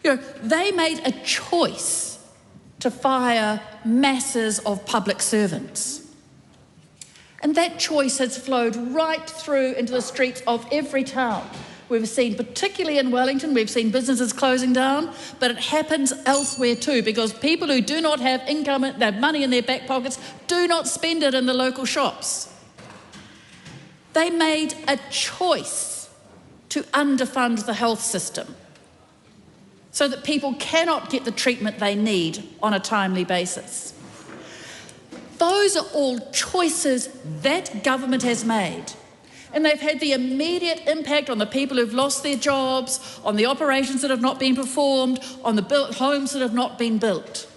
You know, they made a choice to fire masses of public servants. And that choice has flowed right through into the streets of every town. We've seen, particularly in Wellington, we've seen businesses closing down, but it happens elsewhere too, because people who do not have income, they have money in their back pockets, do not spend it in the local shops. They made a choice to underfund the health system so that people cannot get the treatment they need on a timely basis. Those are all choices that government has made. And they've had the immediate impact on the people who've lost their jobs, on the operations that have not been performed, on the homes that have not been built.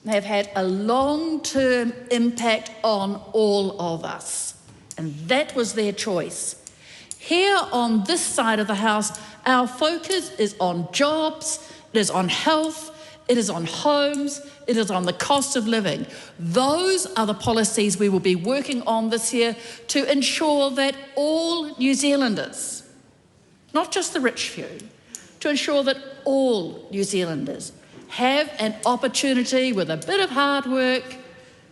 They've had a long-term impact on all of us. And that was their choice. Here on this side of the House, our focus is on jobs, it is on health, it is on homes, it is on the cost of living. Those are the policies we will be working on this year to ensure that all New Zealanders, not just the rich few, to ensure that all New Zealanders have an opportunity with a bit of hard work,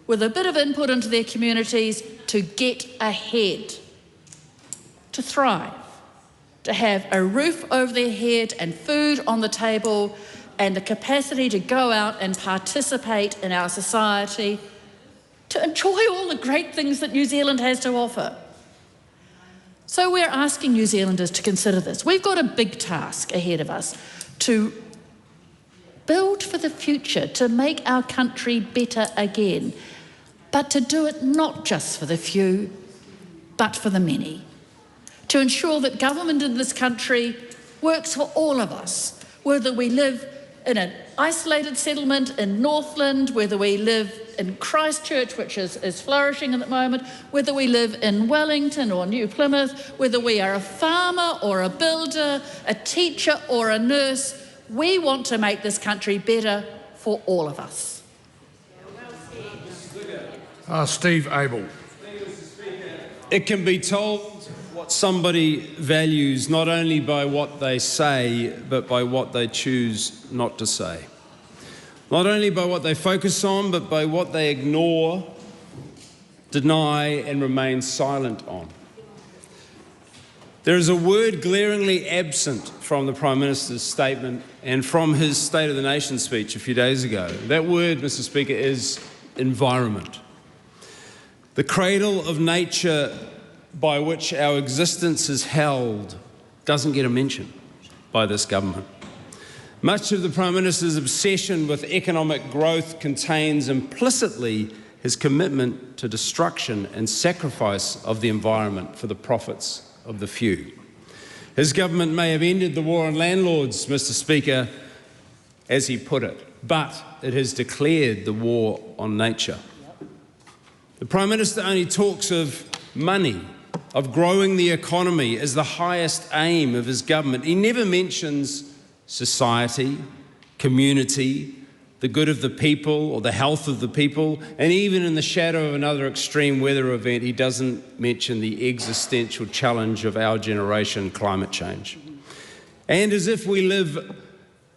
with a bit of input into their communities to get ahead, to thrive, to have a roof over their head and food on the table, and the capacity to go out and participate in our society, to enjoy all the great things that New Zealand has to offer. So we're asking New Zealanders to consider this. We've got a big task ahead of us to build for the future, to make our country better again, but to do it not just for the few, but for the many. To ensure that government in this country works for all of us, whether we live in an isolated settlement in Northland, whether we live in Christchurch, which is flourishing at the moment, whether we live in Wellington or New Plymouth, whether we are a farmer or a builder, a teacher or a nurse, we want to make this country better for all of us. Steve Abel. It can be told what somebody values not only by what they say, but by what they choose not to say. Not only by what they focus on, but by what they ignore, deny, and remain silent on. There is a word glaringly absent from the Prime Minister's statement and from his State of the Nation speech a few days ago. That word, Mr. Speaker, is environment. The cradle of nature by which our existence is held doesn't get a mention by this government. Much of the Prime Minister's obsession with economic growth contains implicitly his commitment to destruction and sacrifice of the environment for the profits of the few. His government may have ended the war on landlords, Mr. Speaker, as he put it, but it has declared the war on nature. The Prime Minister only talks of money, of growing the economy as the highest aim of his government. He never mentions society, community, the good of the people or the health of the people, and even in the shadow of another extreme weather event, he doesn't mention the existential challenge of our generation, climate change. And as if we live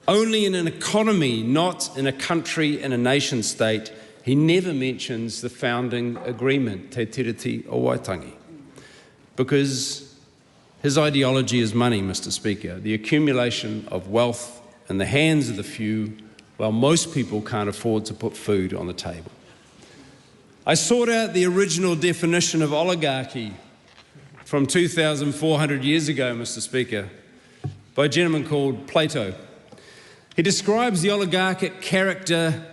only in an economy, not in a country and a nation state, he never mentions the founding agreement, Te Tiriti o Waitangi. Because his ideology is money, Mr. Speaker, the accumulation of wealth in the hands of the few, while most people can't afford to put food on the table. I sought out the original definition of oligarchy from 2,400 years ago, Mr. Speaker, by a gentleman called Plato. He describes the oligarchic character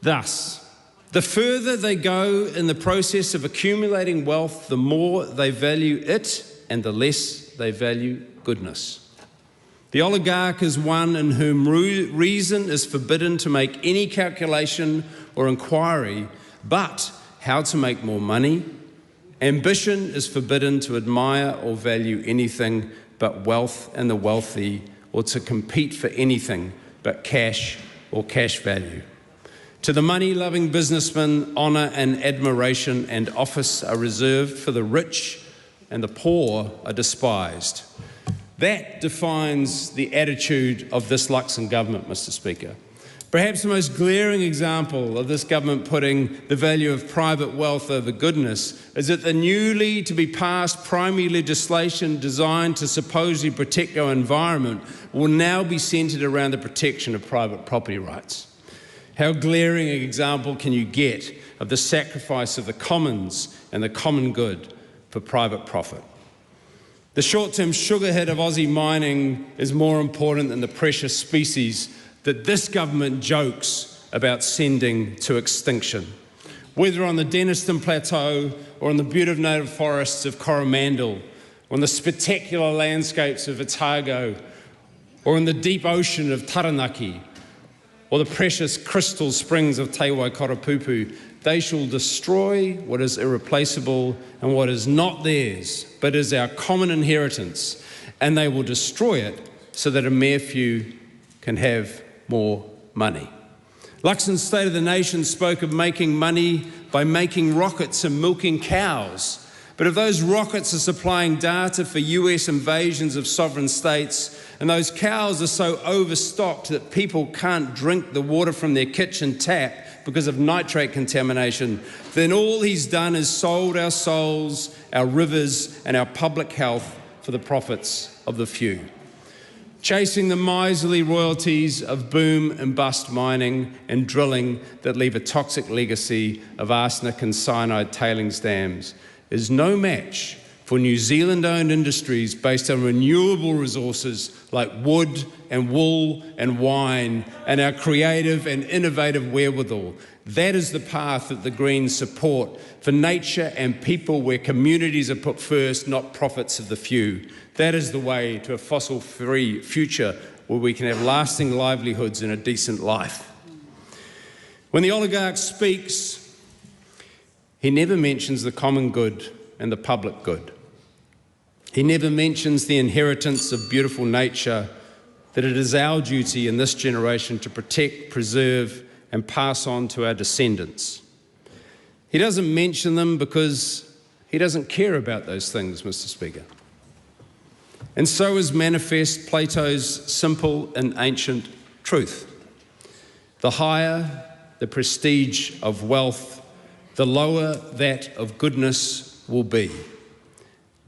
thus: the further they go in the process of accumulating wealth, the more they value it and the less they value goodness. The The oligarch is one in whom reason is forbidden to make any calculation or inquiry, but how to make more money. Ambition is forbidden to admire or value anything but wealth and the wealthy, or to compete for anything but cash or cash value. To the money-loving businessman, honour and admiration and office are reserved for the rich, and the poor are despised. That defines the attitude of this Luxon government, Mr. Speaker. Perhaps the most glaring example of this government putting the value of private wealth over goodness is that the newly to be passed primary legislation designed to supposedly protect our environment will now be centred around the protection of private property rights. How glaring an example can you get of the sacrifice of the commons and the common good for private profit? The short-term sugar hit of Aussie mining is more important than the precious species that this government jokes about sending to extinction. Whether on the Denniston Plateau or on the beautiful native forests of Coromandel, on the spectacular landscapes of Otago, or in the deep ocean of Taranaki, or the precious crystal springs of Te Waikarepupu, they shall destroy what is irreplaceable and what is not theirs, but is our common inheritance, and they will destroy it so that a mere few can have more money. Luxon's State of the Nation spoke of making money by making rockets and milking cows. But if those rockets are supplying data for US invasions of sovereign states, and those cows are so overstocked that people can't drink the water from their kitchen tap because of nitrate contamination, then all he's done is sold our souls, our rivers, and our public health for the profits of the few. Chasing the miserly royalties of boom and bust mining and drilling that leave a toxic legacy of arsenic and cyanide tailings dams is no match for New Zealand-owned industries based on renewable resources like wood and wool and wine and our creative and innovative wherewithal. That is the path that the Greens support for nature and people, where communities are put first, not profits of the few. That is the way to a fossil-free future where we can have lasting livelihoods and a decent life. When the oligarch speaks, he never mentions the common good and the public good. He never mentions the inheritance of beautiful nature that it is our duty in this generation to protect, preserve, and pass on to our descendants. He doesn't mention them because he doesn't care about those things, Mr. Speaker. And so is manifest Plato's simple and ancient truth. The higher the prestige of wealth, the lower that of goodness will be.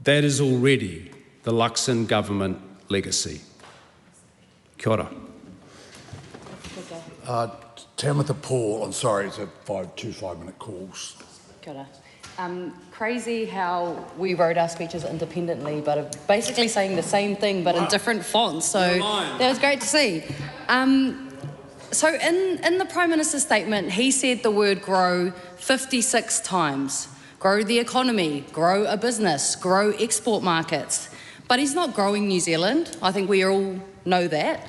That is already the Luxon government legacy. Kia ora. Tamitha Paul, I'm sorry, it's a 5-minute calls. Kia ora. Crazy how we wrote our speeches independently, but basically saying the same thing but in different fonts. So that was great to see. So in the Prime Minister's statement, he said the word grow 56 times. Grow the economy, grow a business, grow export markets. But he's not growing New Zealand. I think we all know that.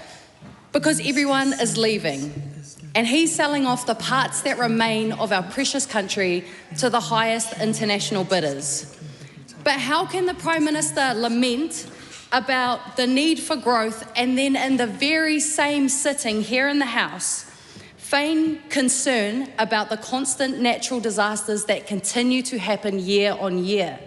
Because everyone is leaving. And he's selling off the parts that remain of our precious country to the highest international bidders. But how can the Prime Minister lament about the need for growth and then in the very same sitting here in the House feign concern about the constant natural disasters that continue to happen year on year?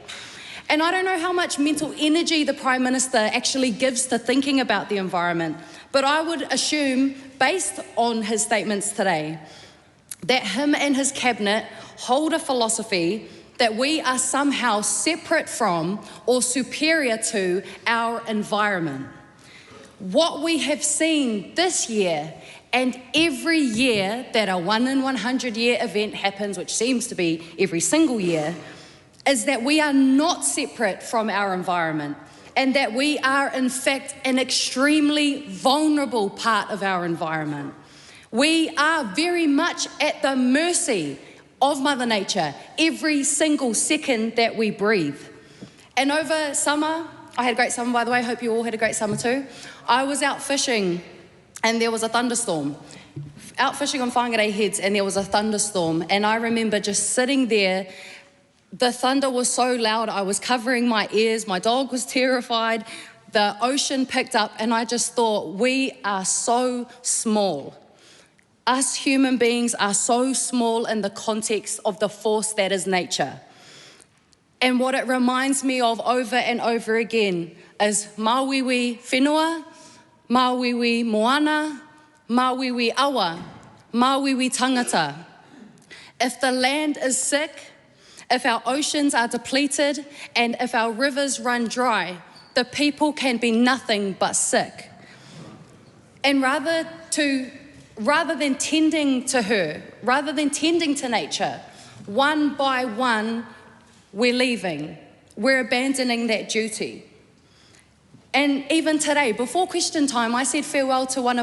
And I don't know how much mental energy the Prime Minister actually gives to thinking about the environment, but I would assume, based on his statements today, that him and his cabinet hold a philosophy that we are somehow separate from or superior to our environment. What we have seen this year and every year that a 1 in 100 year event happens, which seems to be every single year, is that we are not separate from our environment and that we are in fact an extremely vulnerable part of our environment. We are very much at the mercy of Mother Nature every single second that we breathe. And over summer, I had a great summer, by the way. Hope you all had a great summer too. I was out fishing and there was a thunderstorm. Out fishing on Whangarei Heads and there was a thunderstorm. And I remember just sitting there. The thunder was so loud, I was covering my ears. My dog was terrified. The ocean picked up and I just thought, we are so small. Us human beings are so small in the context of the force that is nature. And what it reminds me of over and over again is Māwiwi whenua, Māwiwi moana, Māwiwi awa, Māwiwi tangata. If the land is sick, if our oceans are depleted, and if our rivers run dry, the people can be nothing but sick. And rather than tending to her, rather than tending to nature, one by one, we're leaving. We're abandoning that duty. And even today, before question time, I said farewell to one of